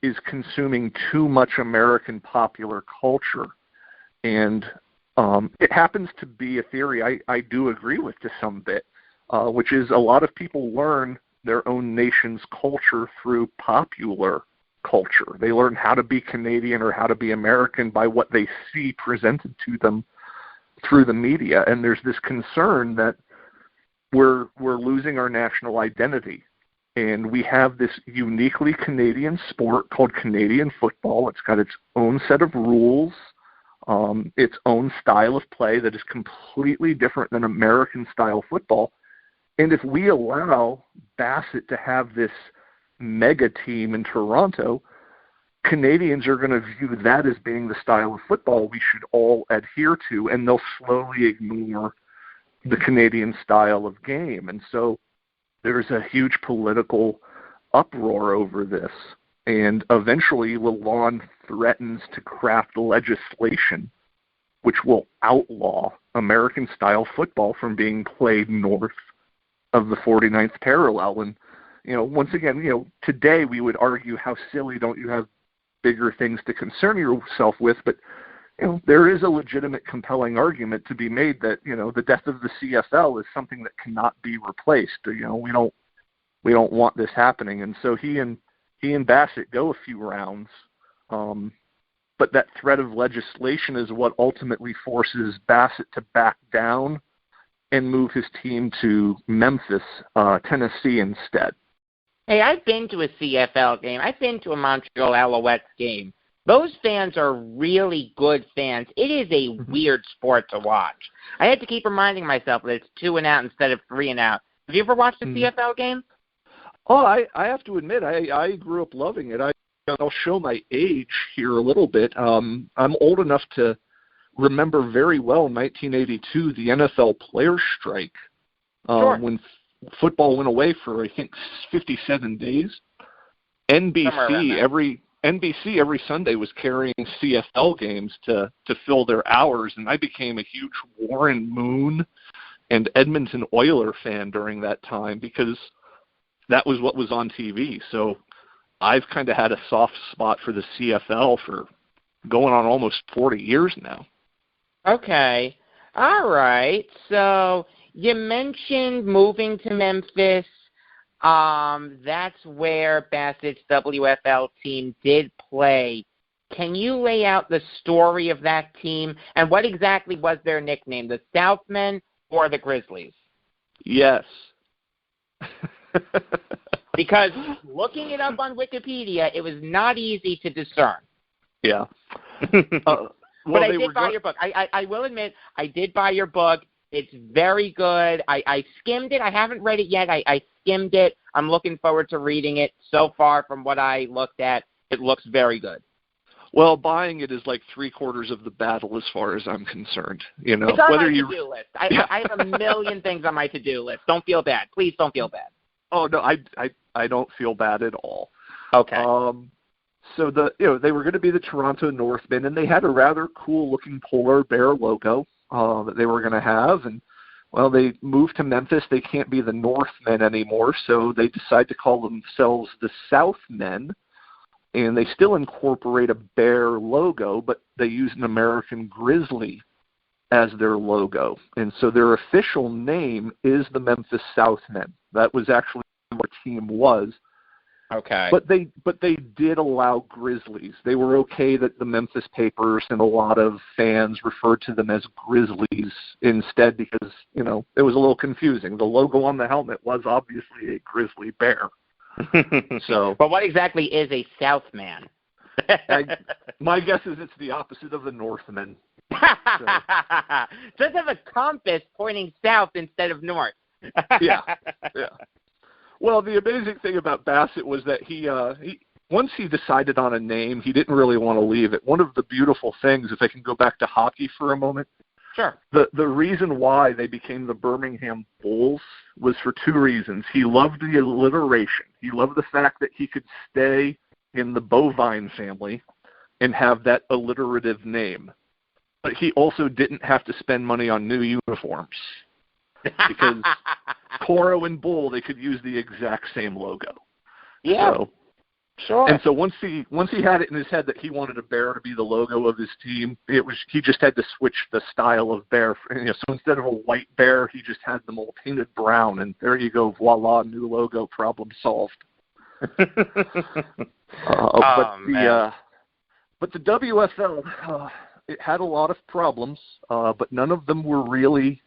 is consuming too much American popular culture. And it happens to be a theory I do agree with to some bit, which is a lot of people learn their own nation's culture through popular culture. They learn how to be Canadian or how to be American by what they see presented to them through the media. And there's this concern that we're losing our national identity. And we have this uniquely Canadian sport called Canadian football. It's got its own set of rules, its own style of play that is completely different than American-style football. And if we allow Bassett to have this mega team in Toronto, Canadians are going to view that as being the style of football we should all adhere to, and they'll slowly ignore the Canadian style of game. And so there's a huge political uproar over this. And eventually Lalonde threatens to craft legislation which will outlaw American-style football from being played north of the 49th parallel. And, once again, today we would argue how silly, don't you have bigger things to concern yourself with? But, there is a legitimate, compelling argument to be made that, the death of the CFL is something that cannot be replaced. We don't want this happening. And so he and Bassett go a few rounds, but that threat of legislation is what ultimately forces Bassett to back down and move his team to Memphis, Tennessee instead. Hey, I've been to a CFL game. I've been to a Montreal Alouettes game. Those fans are really good fans. It is a weird sport to watch. I had to keep reminding myself that it's 2 and out instead of 3 and out. Have you ever watched a CFL game? Oh, I have to admit, I grew up loving it. I'll show my age here a little bit. I'm old enough to remember very well in 1982 the NFL players' strike when football went away for, I think, 57 days. NBC every Sunday was carrying CFL games to fill their hours, and I became a huge Warren Moon and Edmonton Oiler fan during that time because that was what was on TV. So I've kind of had a soft spot for the CFL for going on almost 40 years now. Okay. All right. So you mentioned moving to Memphis. That's where Bassett's WFL team did play. Can you lay out the story of that team and what exactly was their nickname, the Southmen or the Grizzlies? Yes. Because looking it up on Wikipedia, it was not easy to discern. Yeah. But I did buy your book. I will admit, I did buy your book. It's very good. I skimmed it. I haven't read it yet. I skimmed it. I'm looking forward to reading it. So far, from what I looked at, it looks very good. Well, buying it is like 3/4 of the battle as far as I'm concerned. It's on my to-do list. I have a million things on my to-do list. Don't feel bad. Please don't feel bad. Oh, no, I don't feel bad at all. Okay. So they were going to be the Toronto Northmen, and they had a rather cool-looking polar bear logo that they were going to have. And, well, they moved to Memphis. They can't be the Northmen anymore, so they decide to call themselves the Southmen. And they still incorporate a bear logo, but they use an American grizzly as their logo. And so their official name is the Memphis Southmen. That was actually what their team was. Okay. But they did allow Grizzlies. They were okay that the Memphis papers and a lot of fans referred to them as Grizzlies instead because, it was a little confusing. The logo on the helmet was obviously a grizzly bear. So, but what exactly is a Southman? My guess is it's the opposite of the Northman. So. Just have a compass pointing south instead of north. Yeah. Well, the amazing thing about Bassett was that once he decided on a name, he didn't really want to leave it. One of the beautiful things, if I can go back to hockey for a moment, Sure. the reason why they became the Birmingham Bulls was for two reasons. He loved the alliteration. He loved the fact that he could stay in the bovine family and have that alliterative name. But he also didn't have to spend money on new uniforms because Toro and Bull, they could use the exact same logo. Yeah. So, sure. and so once he had it in his head that he wanted a bear to be the logo of his team, he just had to switch the style of bear. So instead of a white bear, he just had them all painted brown, and there you go, voila, new logo, problem solved. But the WFL, it had a lot of problems, but none of them were really.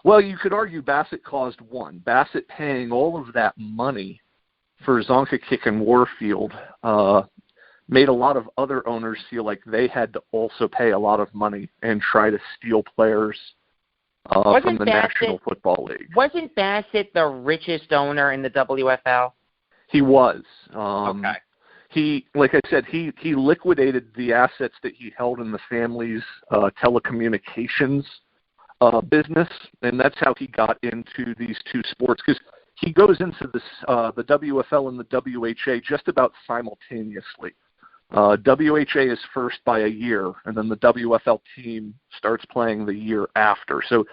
Well, you could argue Bassett caused one. Bassett paying all of that money for Zonka Kick and Warfield made a lot of other owners feel like they had to also pay a lot of money and try to steal players from the National Football League. Wasn't Bassett the richest owner in the WFL? He was. Okay. He, like I said, he liquidated the assets that he held in the family's telecommunications business, and that's how he got into these two sports, because he goes into this the WFL and the WHA just about simultaneously. WHA is first by a year, and then the WFL team starts playing the year after. So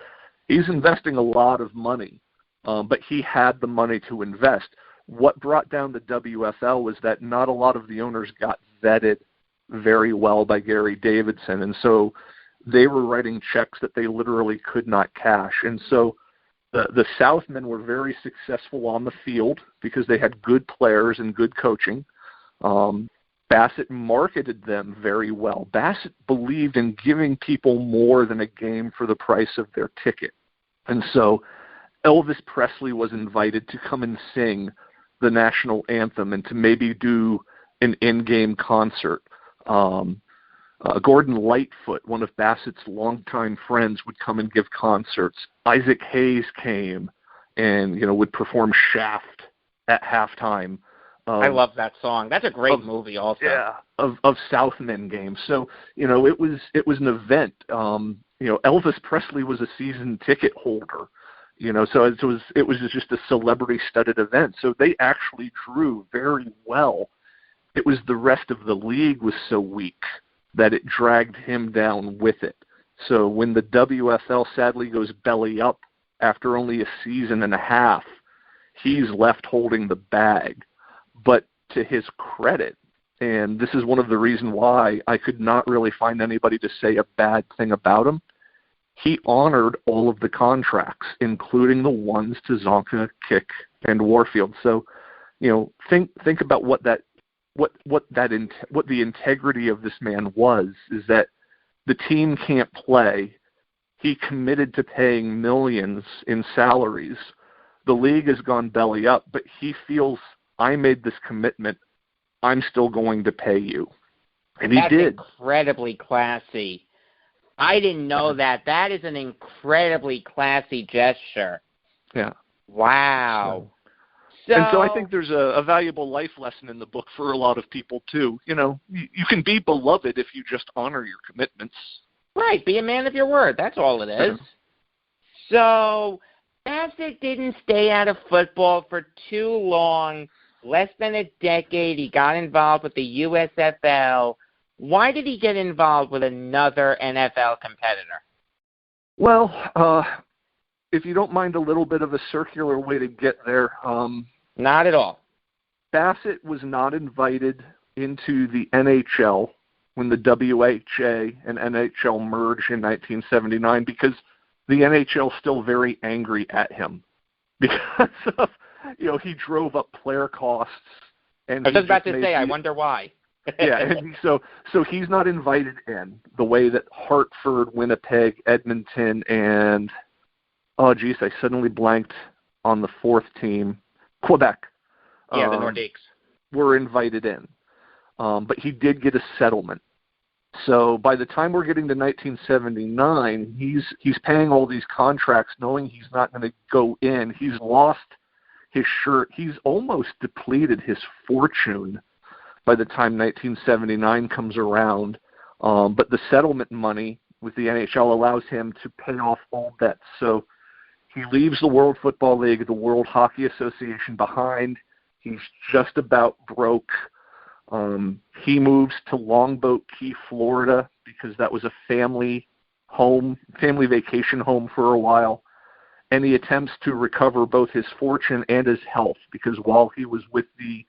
he's investing a lot of money, but he had the money to invest. What brought down the WFL was that not a lot of the owners got vetted very well by Gary Davidson, and so they were writing checks that they literally could not cash. And so the Southmen were very successful on the field because they had good players and good coaching. Bassett marketed them very well. Bassett believed in giving people more than a game for the price of their ticket. And so Elvis Presley was invited to come and sing the national anthem and to maybe do an in-game concert. Gordon Lightfoot, one of Bassett's longtime friends, would come and give concerts. Isaac Hayes came and would perform Shaft at halftime. I love that song. That's a great movie, also. Yeah, of Southmen games. So it was an event. Elvis Presley was a season ticket holder. So it was just a celebrity-studded event. So they actually drew very well. It was the rest of the league was so weak that it dragged him down with it. So when the WFL sadly goes belly up after only a season and a half, he's left holding the bag. But to his credit, and this is one of the reasons why I could not really find anybody to say a bad thing about him, he honored all of the contracts, including the ones to Zonka, Kick, and Warfield. So, think about what the integrity of this man was, is that the team can't play. He committed to paying millions in salaries. The league has gone belly up, but he feels, I made this commitment, I'm still going to pay you. And he did. That's incredibly classy. I didn't know that. That is an incredibly classy gesture. Yeah. Wow. And so I think there's a valuable life lesson in the book for a lot of people, too. You can be beloved if you just honor your commitments. Right. Be a man of your word. That's all it is. So Bassett didn't stay out of football for too long. Less than a decade, he got involved with the USFL. Why did he get involved with another NFL competitor? Well, if you don't mind a little bit of a circular way to get there. Not at all. Bassett was not invited into the NHL when the WHA and NHL merged in 1979 because the NHL is still very angry at him because of, he drove up player costs. And I was just about to say, I wonder why. Yeah, and so he's not invited in the way that Hartford, Winnipeg, Edmonton, and I suddenly blanked on the fourth team, Quebec. Yeah, the Nordiques were invited in, but he did get a settlement. So by the time we're getting to 1979, he's paying all these contracts, knowing he's not going to go in. He's lost his shirt. He's almost depleted his fortune. by the time 1979 comes around. But the settlement money with the NHL allows him to pay off all debts. So he leaves the World Football League, the World Hockey Association behind. He's just about broke. He moves to Longboat Key, Florida, because that was a family vacation home for a while. And he attempts to recover both his fortune and his health, because while he was with the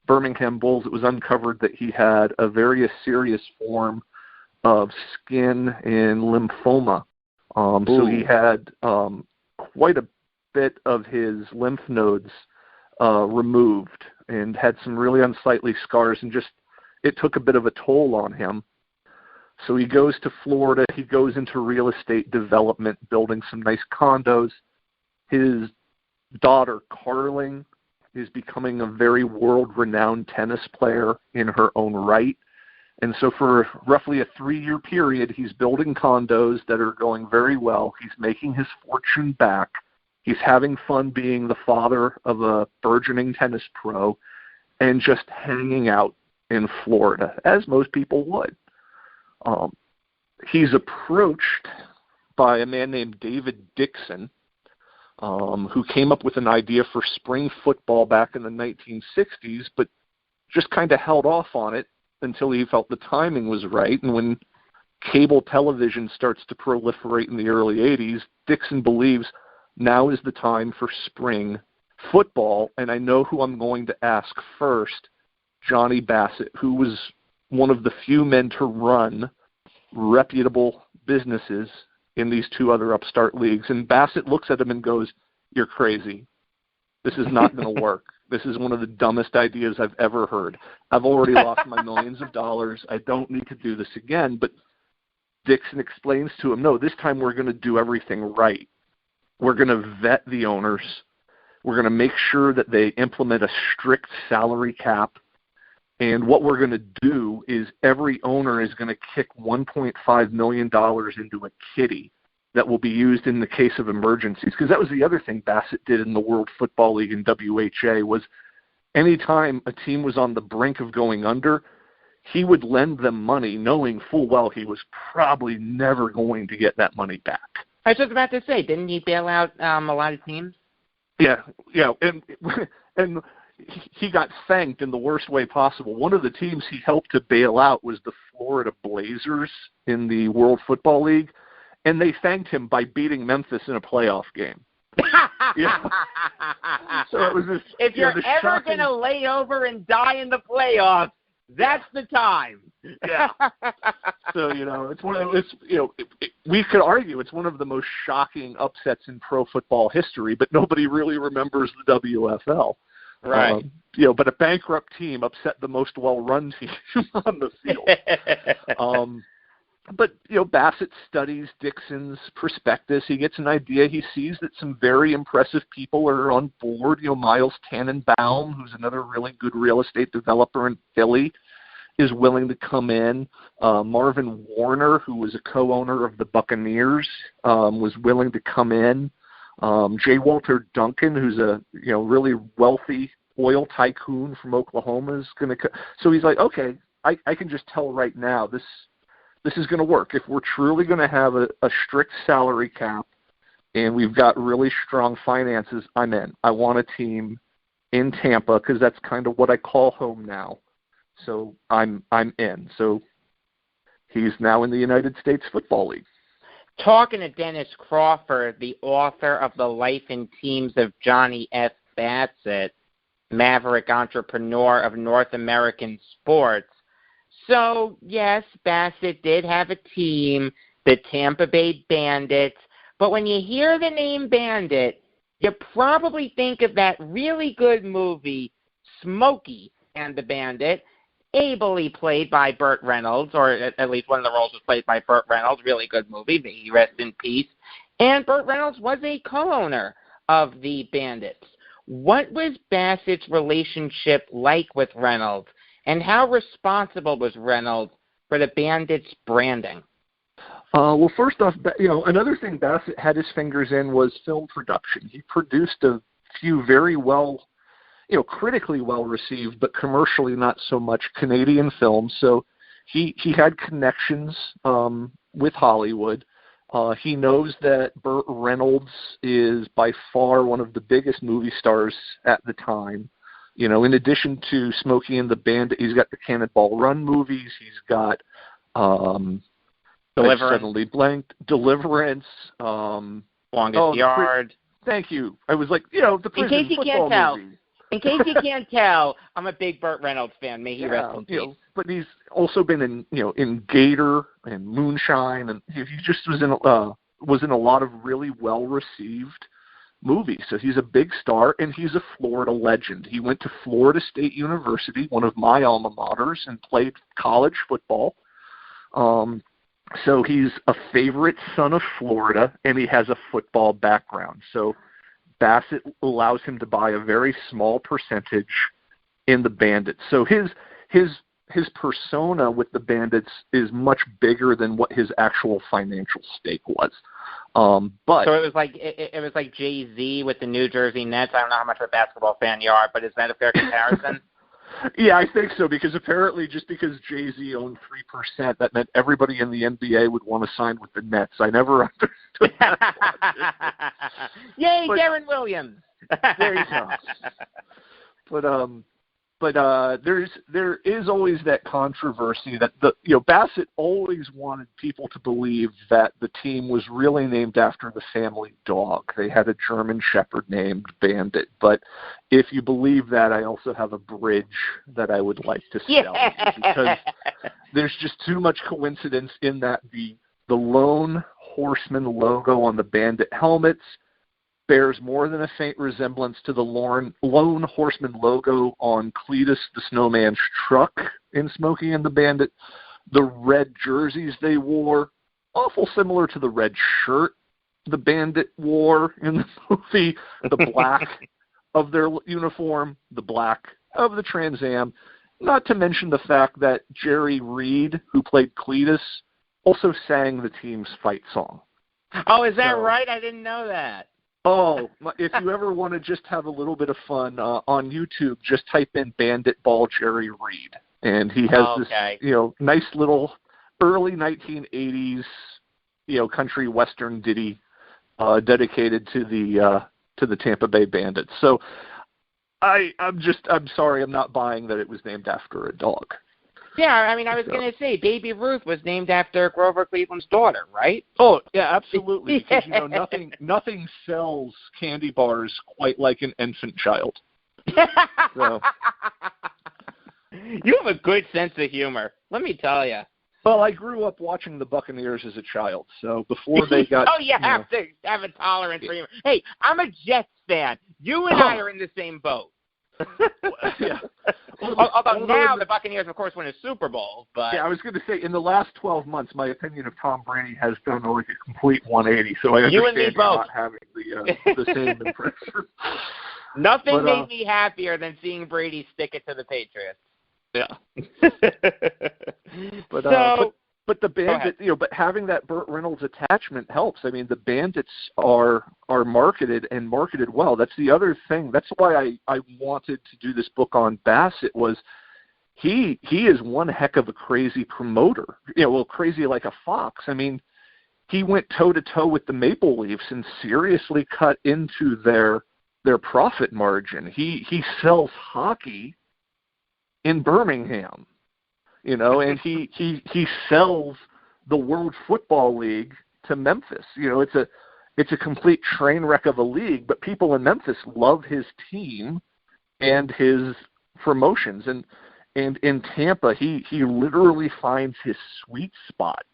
Birmingham Bulls, it was uncovered that he had a very serious form of skin and lymphoma. So he had quite a bit of his lymph nodes removed and had some really unsightly scars, and just it took a bit of a toll on him. So he goes to Florida. He goes into real estate development, building some nice condos. His daughter, Carling, is becoming a very world-renowned tennis player in her own right. And so for roughly a 3-year period, he's building condos that are going very well. He's making his fortune back. He's having fun being the father of a burgeoning tennis pro and just hanging out in Florida, as most people would. He's approached by a man named David Dixon, who came up with an idea for spring football back in the 1960s, but just kind of held off on it until he felt the timing was right. And when cable television starts to proliferate in the early 80s, Dixon believes now is the time for spring football. And I know who I'm going to ask first, Johnny Bassett, who was one of the few men to run reputable businesses in these two other upstart leagues. And Bassett looks at him and goes, "You're crazy. This is not going to work. This is one of the dumbest ideas I've ever heard. I've already lost my millions of dollars. I don't need to do this again." But Dixon explains to him, no, this time we're going to do everything right. We're going to vet the owners. We're going to make sure that they implement a strict salary cap. And what we're going to do is every owner is going to kick $1.5 million into a kitty that will be used in the case of emergencies. Because that was the other thing Bassett did in the World Football League and WHA was anytime a team was on the brink of going under, he would lend them money knowing full well he was probably never going to get that money back. I was just about to say, didn't he bail out a lot of teams? Yeah, and he got thanked in the worst way possible. One of the teams he helped to bail out was the Florida Blazers in the World Football League, and they thanked him by beating Memphis in a playoff game. Yeah. So it was this. If you're ever going to lay over and die in the playoffs, that's the time. Yeah. So, it's one of we could argue it's one of the most shocking upsets in pro football history, but nobody really remembers the WFL. Right. But a bankrupt team upset the most well-run team on the field. But Bassett studies Dixon's prospectus. He gets an idea. He sees that some very impressive people are on board. Miles Tannenbaum, who's another really good real estate developer in Philly, is willing to come in. Marvin Warner, who was a co-owner of the Buccaneers, was willing to come in. J. Walter Duncan, who's a really wealthy oil tycoon from Oklahoma, is going to. So he's like, okay, I can just tell right now this is going to work. If we're truly going to have a strict salary cap and we've got really strong finances, I'm in. I want a team in Tampa because that's kind of what I call home now. So I'm in. So he's now in the United States Football League. Talking to Denis Crawford, the author of The Life and Teams of Johnny F. Bassett, Maverick entrepreneur of North American sports. So, yes, Bassett did have a team, the Tampa Bay Bandits, but when you hear the name Bandit, you probably think of that really good movie, Smokey and the Bandit, ably played by Burt Reynolds, or at least one of the roles was played by Burt Reynolds. Really good movie. May he rest in peace. And Burt Reynolds was a co-owner of the Bandits. What was Bassett's relationship like with Reynolds, and how responsible was Reynolds for the Bandits' branding? Well, first off, another thing Bassett had his fingers in was film production. He produced a few very well critically well received, but commercially not so much, Canadian film. So he had connections with Hollywood. He knows that Burt Reynolds is by far one of the biggest movie stars at the time. In addition to Smokey and the Bandit, he's got the Cannonball Run movies. He's got Deliverance. I suddenly blanked. Deliverance. Longest Yard. Thank you. I was like, the prison football movie. In case you can't tell, I'm a big Burt Reynolds fan. May he rest in peace. But he's also been in Gator and Moonshine, and he just was in a lot of really well received movies. So he's a big star, and he's a Florida legend. He went to Florida State University, one of my alma maters, and played college football. So he's a favorite son of Florida, and he has a football background. So Bassett allows him to buy a very small percentage in the Bandits. So his persona with the Bandits is much bigger than what his actual financial stake was. But so it was like Jay-Z with the New Jersey Nets. I don't know how much of a basketball fan you are, but is that a fair comparison? Yeah, I think so, because apparently just because Jay-Z owned 3%, that meant everybody in the NBA would want to sign with the Nets. I never understood that. Yay, Darren Williams! There you go. But there is always that controversy that Bassett always wanted people to believe that the team was really named after the family dog. They had a German Shepherd named Bandit. But if you believe that, I also have a bridge that I would like to sell because there's just too much coincidence in that the lone horseman logo on the Bandit helmets bears more than a faint resemblance to the lone horseman logo on Cletus the Snowman's truck in Smokey and the Bandit. The red jerseys they wore, awful similar to the red shirt the Bandit wore in the movie, the black of their uniform, the black of the Trans Am, not to mention the fact that Jerry Reed, who played Cletus, also sang the team's fight song. Oh, is that right? I didn't know that. Oh, if you ever want to just have a little bit of fun on YouTube, just type in Bandit Ball Jerry Reed, and he has this nice little early 1980s country western ditty dedicated to the Tampa Bay Bandits. So I'm sorry, I'm not buying that it was named after a dog. Yeah, I mean, I was going to say, Baby Ruth was named after Grover Cleveland's daughter, right? Oh, yeah, absolutely. Because, nothing sells candy bars quite like an infant child. So. You have a good sense of humor, let me tell you. Well, I grew up watching the Buccaneers as a child, so before they got... you have to have a tolerance for humor. Hey, I'm a Jets fan. You and I are in the same boat. Yeah. Although now the Buccaneers, of course, win a Super Bowl. But yeah, I was going to say, in the last 12 months, my opinion of Tom Brady has done like a complete 180. So I understand not having the same impression. Nothing made me happier than seeing Brady stick it to the Patriots. Yeah. But the Bandit, but having that Burt Reynolds attachment helps. I mean, the Bandits are marketed and marketed well. That's the other thing. That's why I wanted to do this book on Bassett was he is one heck of a crazy promoter. Crazy like a fox. I mean, he went toe-to-toe with the Maple Leafs and seriously cut into their profit margin. He sells hockey in Birmingham. And he sells the World Football League to Memphis. It's a complete train wreck of a league, but people in Memphis love his team and his promotions. And in Tampa, he literally finds his sweet spot.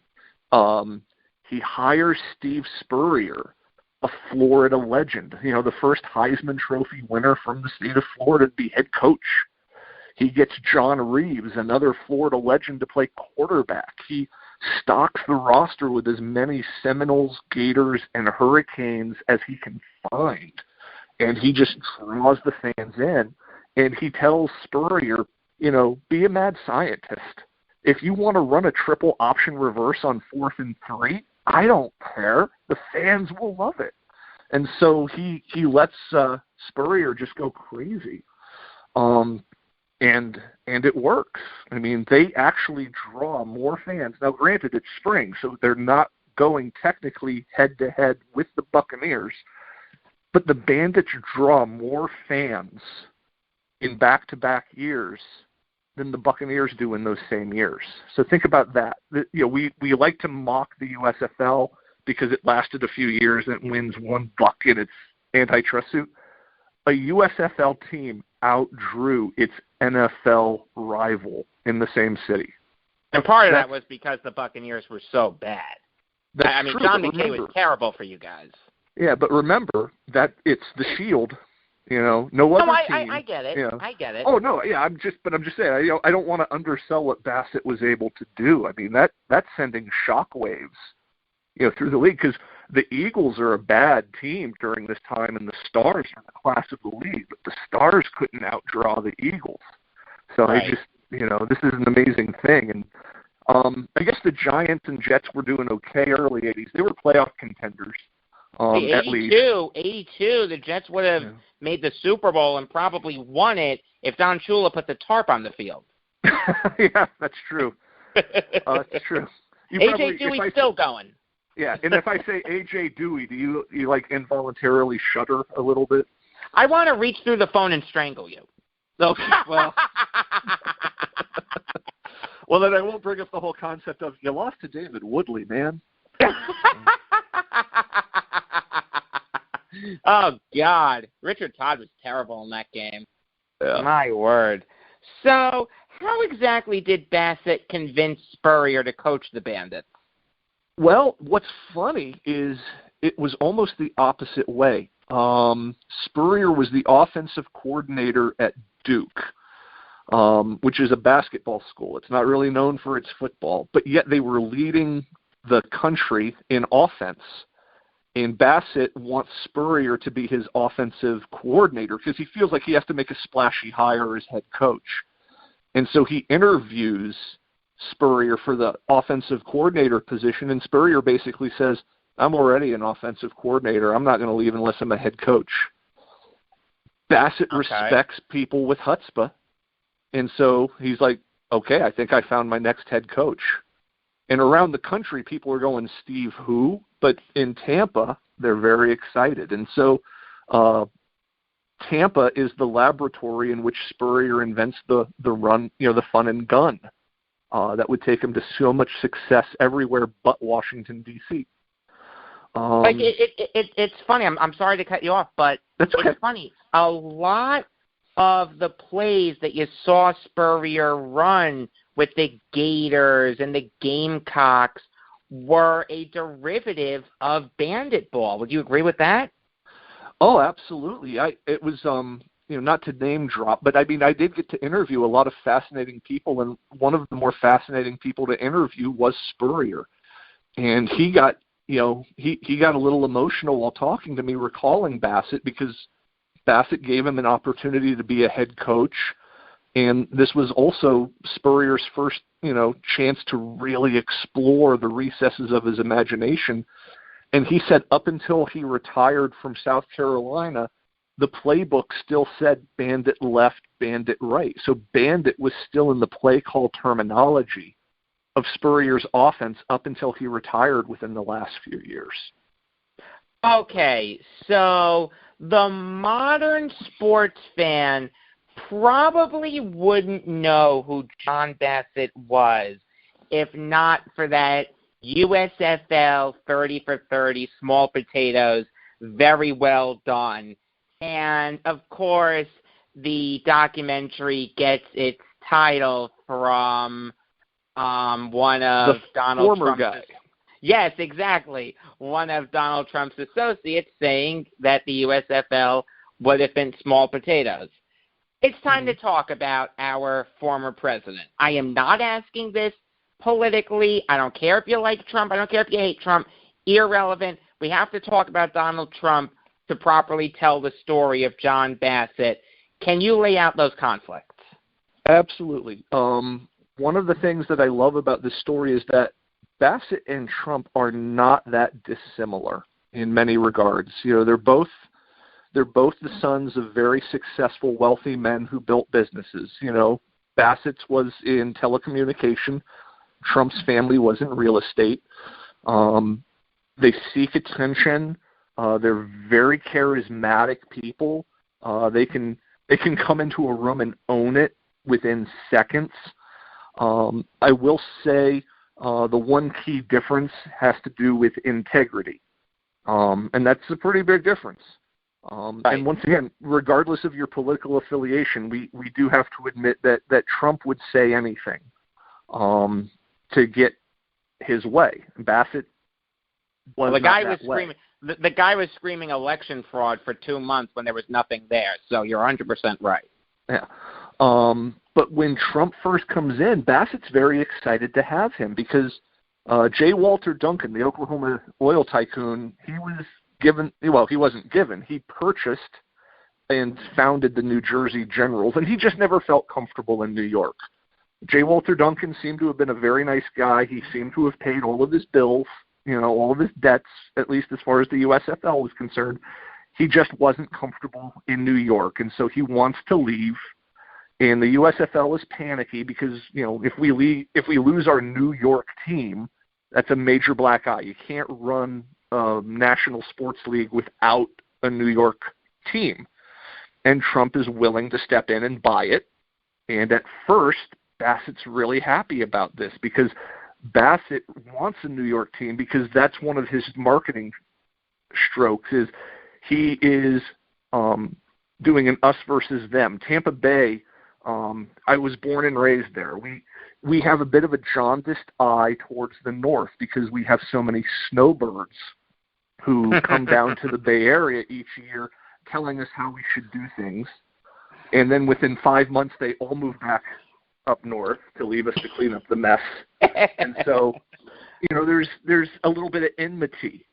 He hires Steve Spurrier, a Florida legend. The first Heisman Trophy winner from the state of Florida to be head coach. He gets John Reeves, another Florida legend, to play quarterback. He stocks the roster with as many Seminoles, Gators, and Hurricanes as he can find. And he just draws the fans in. And he tells Spurrier, be a mad scientist. If you want to run a triple option reverse on 4th and 3, I don't care. The fans will love it. And so he lets Spurrier just go crazy. And it works. I mean, they actually draw more fans. Now, granted, it's spring, so they're not going technically head-to-head with the Buccaneers, but the Bandits draw more fans in back-to-back years than the Buccaneers do in those same years. So think about that. We like to mock the USFL because it lasted a few years and it wins $1 in its antitrust suit. A USFL team outdrew its NFL rival in the same city. And part of that was because the Buccaneers were so bad. I mean, true, John McKay was terrible for you guys. Yeah, but remember that it's the Shield. No other team. I get it. I get it. Oh no, yeah. I'm just saying. I don't want to undersell what Bassett was able to do. I mean, that's sending shockwaves, through the league, because the Eagles are a bad team during this time, and the Stars are the class of the league. But the Stars couldn't outdraw the Eagles. So right. This is an amazing thing. And I guess the Giants and Jets were doing okay early '80s. They were playoff contenders. At least. 82, the Jets would have made the Super Bowl and probably won it if Don Shula put the tarp on the field. Yeah, that's true. That's true. A.J. Dewey's still going. Yeah, and if I say A.J. Dewey, do you like involuntarily shudder a little bit? I want to reach through the phone and strangle you. Okay, well. Well, then I won't bring up the whole concept of you lost to David Woodley, man. Oh, God. Richard Todd was terrible in that game. Yeah. My word. So, how exactly did Bassett convince Spurrier to coach the Bandits? Well, what's funny is it was almost the opposite way. Spurrier was the offensive coordinator at Duke, which is a basketball school. It's not really known for its football, but yet they were leading the country in offense. And Bassett wants Spurrier to be his offensive coordinator because he feels like he has to make a splashy hire as head coach. And so he interviews Spurrier for the offensive coordinator position, and Spurrier basically says, I'm already an offensive coordinator. I'm not going to leave unless I'm a head coach. Bassett respects people with chutzpah, and so he's like, okay, I think I found my next head coach. And around the country, people are going, Steve who? But in Tampa, they're very excited. And so Tampa is the laboratory in which Spurrier invents the run, the fun and gun that would take him to so much success everywhere but Washington, D.C. It's funny. I'm sorry to cut you off, but that's okay. It's funny. A lot of the plays that you saw Spurrier run with the Gators and the Gamecocks were a derivative of Bandit ball. Would you agree with that? Oh, absolutely. It was not to name drop, but I mean, I did get to interview a lot of fascinating people, and one of the more fascinating people to interview was Spurrier. And he got, he got a little emotional while talking to me, recalling Bassett, because Bassett gave him an opportunity to be a head coach. And this was also Spurrier's first, chance to really explore the recesses of his imagination. And he said up until he retired from South Carolina, the playbook still said bandit left, bandit right. So bandit was still in the play call terminology of Spurrier's offense up until he retired within the last few years. Okay, so the modern sports fan probably wouldn't know who John Bassett was if not for that USFL 30 for 30 small potatoes, very well done. And, of course, the documentary gets its title from one of Donald Trump's guy. Yes, exactly. One of Donald Trump's associates saying that the USFL would have been small potatoes. It's time to talk about our former president. I am not asking this politically. I don't care if you like Trump. I don't care if you hate Trump. Irrelevant. We have to talk about Donald Trump to properly tell the story of John Bassett. Can you lay out those conflicts? Absolutely. One of the things that I love about this story is that Bassett and Trump are not that dissimilar in many regards. They're both They're both the sons of very successful, wealthy men who built businesses. Bassett's was in telecommunication. Trump's family was in real estate. They seek attention. They're very charismatic people. They can come into a room and own it within seconds. I will say the one key difference has to do with integrity, and that's a pretty big difference. Right. And once again, regardless of your political affiliation, we do have to admit that Trump would say anything to get his way. Bassett was the guy was screaming. The guy was screaming election fraud for 2 months when there was nothing there. So you're 100% right. Yeah. But when Trump first comes in, Bassett's very excited to have him because J. Walter Duncan, the Oklahoma oil tycoon, he was given. Well, he wasn't given. He purchased and founded the New Jersey Generals, and he just never felt comfortable in New York. J. Walter Duncan seemed to have been a very nice guy. He seemed to have paid all of his bills, all of his debts, at least as far as the USFL was concerned. He just wasn't comfortable in New York, and so he wants to leave. And the USFL is panicky because, if we lose our New York team, that's a major black eye. You can't run a national sports league without a New York team. And Trump is willing to step in and buy it. And at first, Bassett's really happy about this because Bassett wants a New York team because that's one of his marketing strokes is he is doing an us versus them. Tampa Bay, I was born and raised there. We have a bit of a jaundiced eye towards the north because we have so many snowbirds who come down to the Bay Area each year telling us how we should do things. And then within 5 months, they all move back up north to leave us to clean up the mess. And so, there's a little bit of enmity,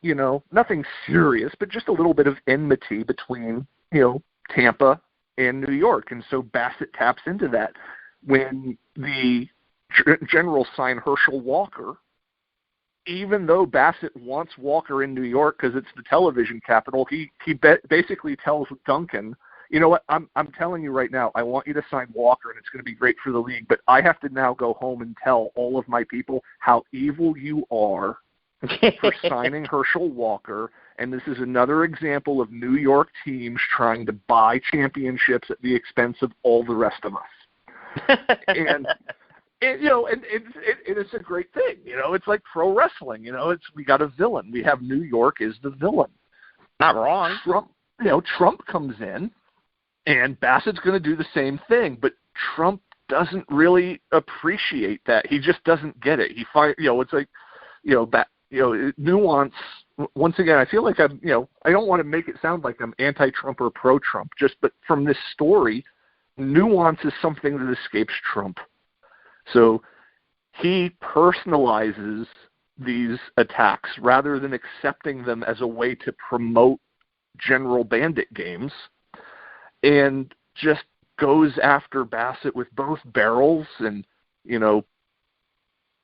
nothing serious, but just a little bit of enmity between, Tampa and New York. And so Bassett taps into that. When the Generals sign Herschel Walker, even though Bassett wants Walker in New York because it's the television capital, he basically tells Duncan, you know what, I'm telling you right now, I want you to sign Walker and it's going to be great for the league, but I have to now go home and tell all of my people how evil you are for signing Herschel Walker, and this is another example of New York teams trying to buy championships at the expense of all the rest of us. and it's a great thing. It's like pro wrestling. We got a villain. We have New York is the villain. Not wrong. Trump comes in, and Bassett's going to do the same thing, but Trump doesn't really appreciate that. He just doesn't get it. It's like, nuance. Once again, I feel like I don't want to make it sound like I'm anti-Trump or pro-Trump, but from this story, nuance is something that escapes Trump. So he personalizes these attacks rather than accepting them as a way to promote general bandit games, and just goes after Bassett with both barrels and,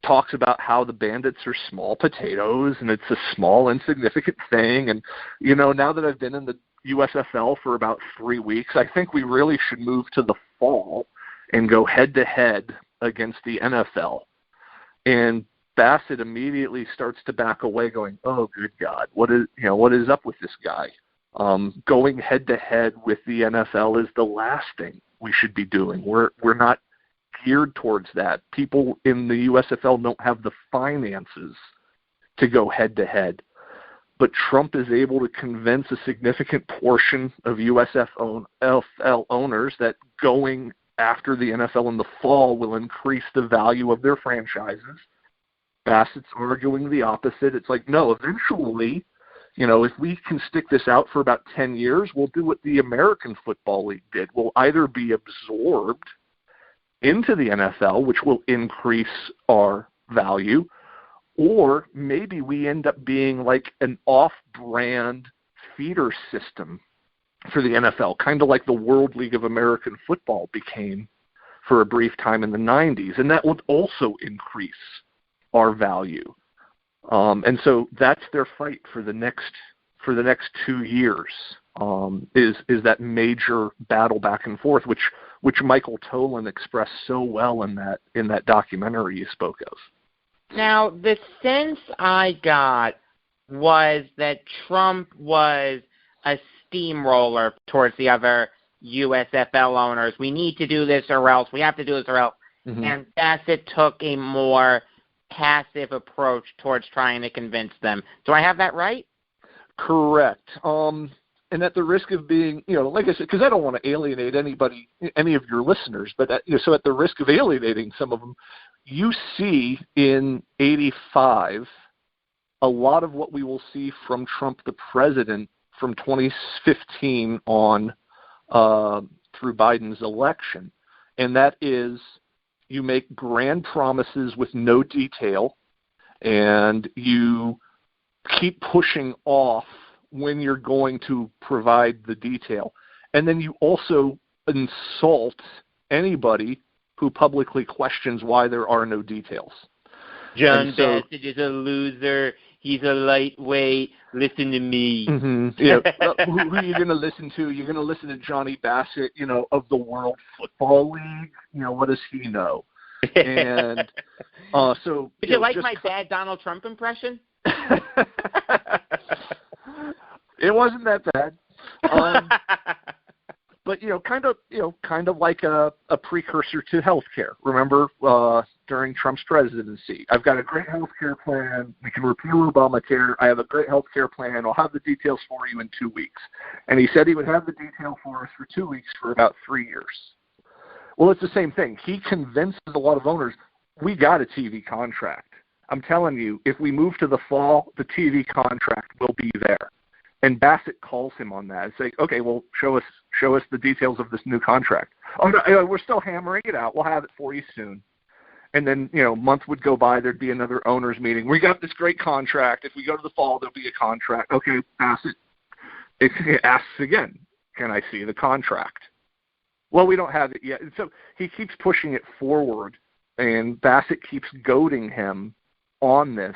talks about how the bandits are small potatoes and it's a small, insignificant thing. And, now that I've been in the USFL for about 3 weeks, I think we really should move to the fall and go head-to-head against the NFL. And Bassett immediately starts to back away going, oh, good God, what is up with this guy? Going head-to-head with the NFL is the last thing we should be doing. We're not geared towards that. People in the USFL don't have the finances to go head-to-head. But Trump is able to convince a significant portion of USFL owners that going after the NFL in the fall will increase the value of their franchises. Bassett's arguing the opposite. It's like, no, eventually, if we can stick this out for about 10 years, we'll do what the American Football League did. We'll either be absorbed into the NFL, which will increase our value, or maybe we end up being like an off-brand feeder system for the NFL, kind of like the World League of American Football became for a brief time in the 90s, and that would also increase our value. And so that's their fight for the next 2 years. is that major battle back and forth, which Michael Tolan expressed so well in that documentary you spoke of. Now, the sense I got was that Trump was a steamroller towards the other USFL owners. We need to do this or else. We have to do this or else. Mm-hmm. And Bassett took a more passive approach towards trying to convince them. Do I have that right? Correct. And at the risk of being, like I said, because I don't want to alienate any of your listeners, but so at the risk of alienating some of them, you see in 85 a lot of what we will see from Trump the president from 2015 on through Biden's election. And that is, you make grand promises with no detail, and you keep pushing off when you're going to provide the detail. And then you also insult anybody who publicly questions why there are no details. John Bassett is a loser. He's a lightweight. Listen to me. Mm-hmm. Yeah. Who are you going to listen to? You're going to listen to Johnny Bassett, of the World Football League. What does he know? And so. Did you like my bad Donald Trump impression? It wasn't that bad. But kind of like a precursor to healthcare. Remember, during Trump's presidency, I've got a great healthcare plan. We can repeal Obamacare. I have a great healthcare plan. I'll have the details for you in 2 weeks. And he said he would have the detail for us for 2 weeks for about 3 years. Well, it's the same thing. He convinces a lot of owners, we got a TV contract. I'm telling you, if we move to the fall, the TV contract will be there. And Bassett calls him on that and say, okay, well, show us the details of this new contract. Oh, no, we're still hammering it out. We'll have it for you soon. And then, a month would go by. There'd be another owners meeting. We got this great contract. If we go to the fall, there'll be a contract. Okay, Bassett asks again, can I see the contract? Well, we don't have it yet. And so he keeps pushing it forward, and Bassett keeps goading him on this.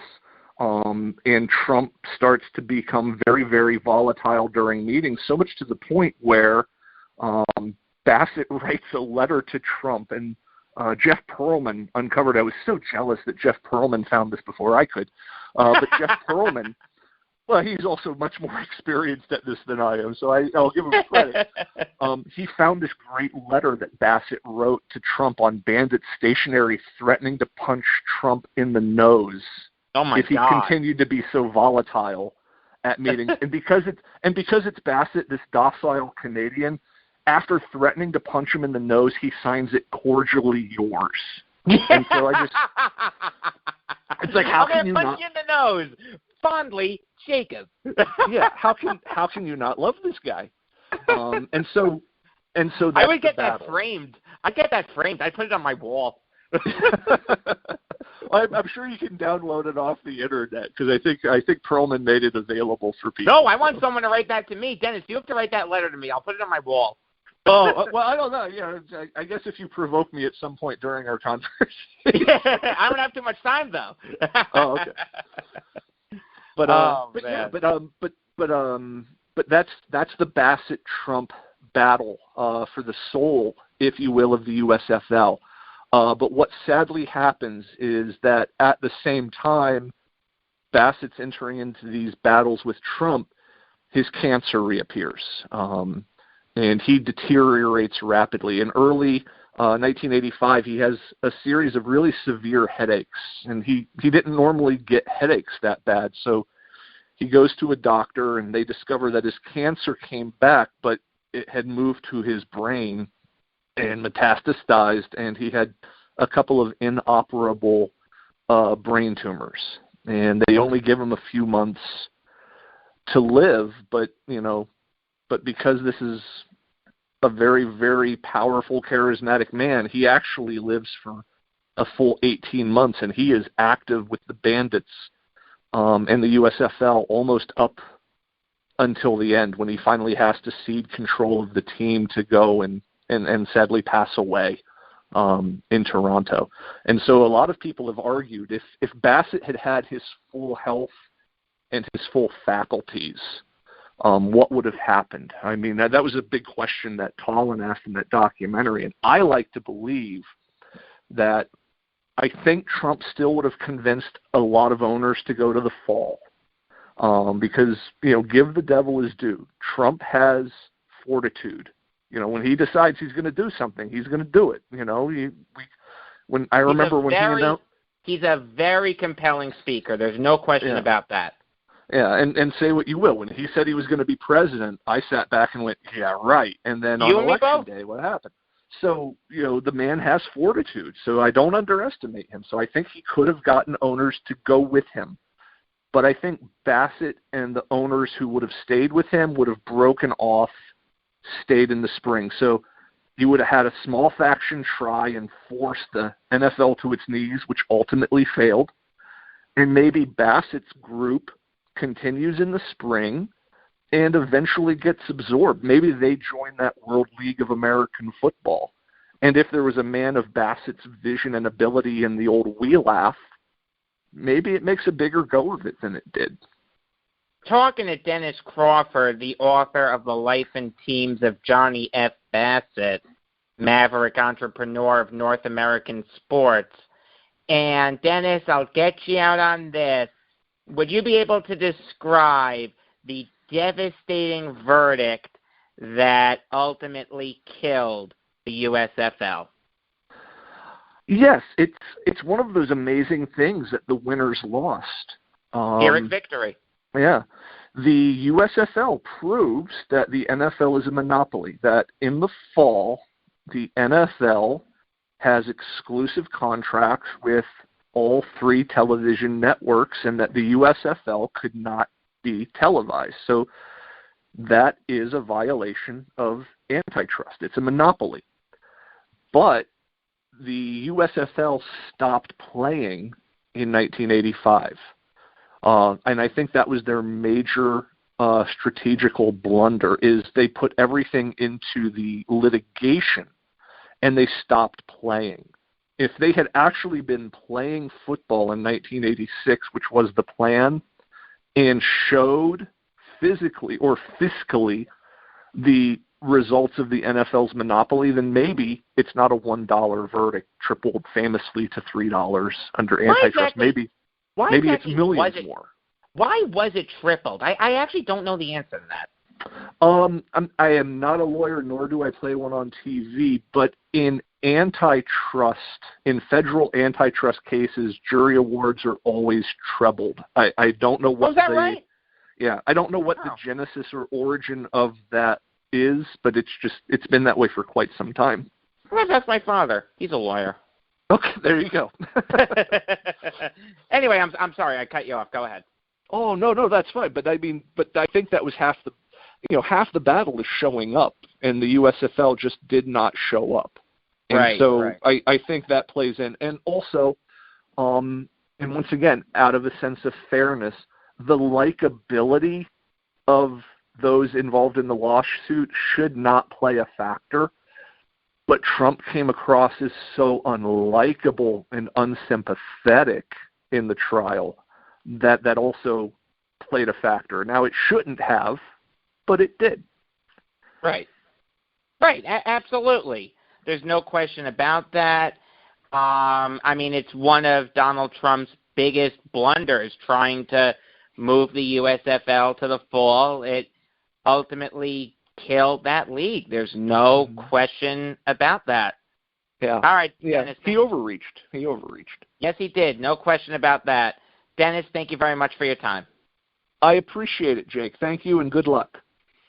And Trump starts to become very, very volatile during meetings, so much to the point where Bassett writes a letter to Trump, and Jeff Pearlman uncovered. I was so jealous that Jeff Pearlman found this before I could. But Jeff Pearlman, well, he's also much more experienced at this than I am, so I'll give him credit. He found this great letter that Bassett wrote to Trump on Bandit stationery, threatening to punch Trump in the nose. Oh my if he God. continued to be so volatile at meetings. and because it's Bassett, this docile Canadian, after threatening to punch him in the nose, he signs it cordially yours. And so it's like, how can you not punch you in the nose? Fondly, Jacob. Yeah, how can you not love this guy? And so that's I would get that framed. I'd get that framed. I'd put it on my wall. I'm sure you can download it off the internet because I think Pearlman made it available for people. No, I want someone to write that to me. Dennis, you have to write that letter to me. I'll put it on my wall. Oh, well, I don't know. I guess if you provoke me at some point during our conversation. I don't have too much time though. Oh, okay. But that's the Bassett-Trump battle for the soul, if you will, of the USFL. But what sadly happens is that at the same time Bassett's entering into these battles with Trump, his cancer reappears, and he deteriorates rapidly. In early 1985, he has a series of really severe headaches, and he didn't normally get headaches that bad, so he goes to a doctor, and they discover that his cancer came back, but it had moved to his brain and metastasized, and he had a couple of inoperable brain tumors. And they only give him a few months to live, but because this is a very, very powerful, charismatic man, he actually lives for a full 18 months, and he is active with the Bandits and the USFL almost up until the end, when he finally has to cede control of the team to go and sadly pass away in Toronto. And so a lot of people have argued if Bassett had his full health and his full faculties, what would have happened? I mean, that was a big question that Colin asked in that documentary, and I like to believe that I think Trump still would have convinced a lot of owners to go to the fall, because, give the devil his due. Trump has fortitude. When he decides he's going to do something, he's going to do it. He's a very compelling speaker. There's no question about that. Yeah, and say what you will. When he said he was going to be president, I sat back and went, yeah, right. And then on election day, what happened? So, the man has fortitude, so I don't underestimate him. So I think he could have gotten owners to go with him. But I think Bassett and the owners who would have stayed with him would have broken off, stayed in the spring. So you would have had a small faction try and force the NFL to its knees, which ultimately failed. And maybe Bassett's group continues in the spring and eventually gets absorbed. Maybe they join that World League of American Football. And if there was a man of Bassett's vision and ability in the old We Laugh, maybe it makes a bigger go of it than it did. Talking to Denis Crawford, the author of The Life and Teams of Johnny F. Bassett, Maverick Entrepreneur of North American Sports. And Denis, I'll get you out on this. Would you be able to describe the devastating verdict that ultimately killed the USFL? Yes, it's one of those amazing things that the winners lost. Pyrrhic victory. Yeah. The USFL proves that the NFL is a monopoly, that in the fall, the NFL has exclusive contracts with all three television networks and that the USFL could not be televised. So that is a violation of antitrust. It's a monopoly. But the USFL stopped playing in 1985. And I think that was their major strategical blunder, is they put everything into the litigation and they stopped playing. If they had actually been playing football in 1986, which was the plan, and showed physically or fiscally the results of the NFL's monopoly, then maybe it's not a $1 verdict tripled famously to $3 under antitrust. Maybe it's millions more. Why was it tripled? I actually don't know the answer to that. I am not a lawyer, nor do I play one on TV, but in federal antitrust cases, jury awards are always trebled. I don't know what right? Yeah, I don't know what the genesis or origin of that is, but it's been that way for quite some time. Well, that's my father. He's a lawyer. Okay, there you go. Anyway, I'm sorry, I cut you off. Go ahead. Oh, no, that's fine. But I think that was half the battle is showing up, and the USFL just did not show up. And right. I think that plays in. And also, and once again, out of a sense of fairness, the likability of those involved in the lawsuit should not play a factor. But Trump came across as so unlikable and unsympathetic in the trial that also played a factor. Now, it shouldn't have, but it did. Right, absolutely. There's no question about that. It's one of Donald Trump's biggest blunders, trying to move the USFL to the fall. It ultimately killed that league. There's no question about that. Yeah. All right, yeah. Denis. He overreached. Yes, he did. No question about that. Denis, thank you very much for your time. I appreciate it, Jake. Thank you and good luck.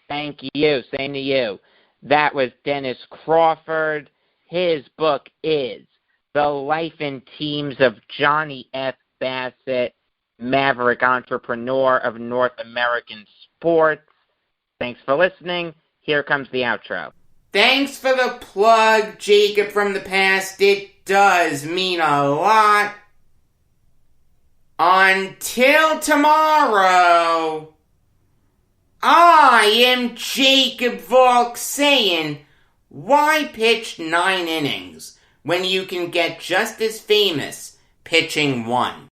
Thank you. Same to you. That was Denis Crawford. His book is The Life and Teams of Johnny F. Bassett, Maverick Entrepreneur of North American Sports. Thanks for listening. Here comes the outro. Thanks for the plug, Jacob from the past. It does mean a lot. Until tomorrow, I am Jacob Valk saying, why pitch 9 innings when you can get just as famous pitching 1?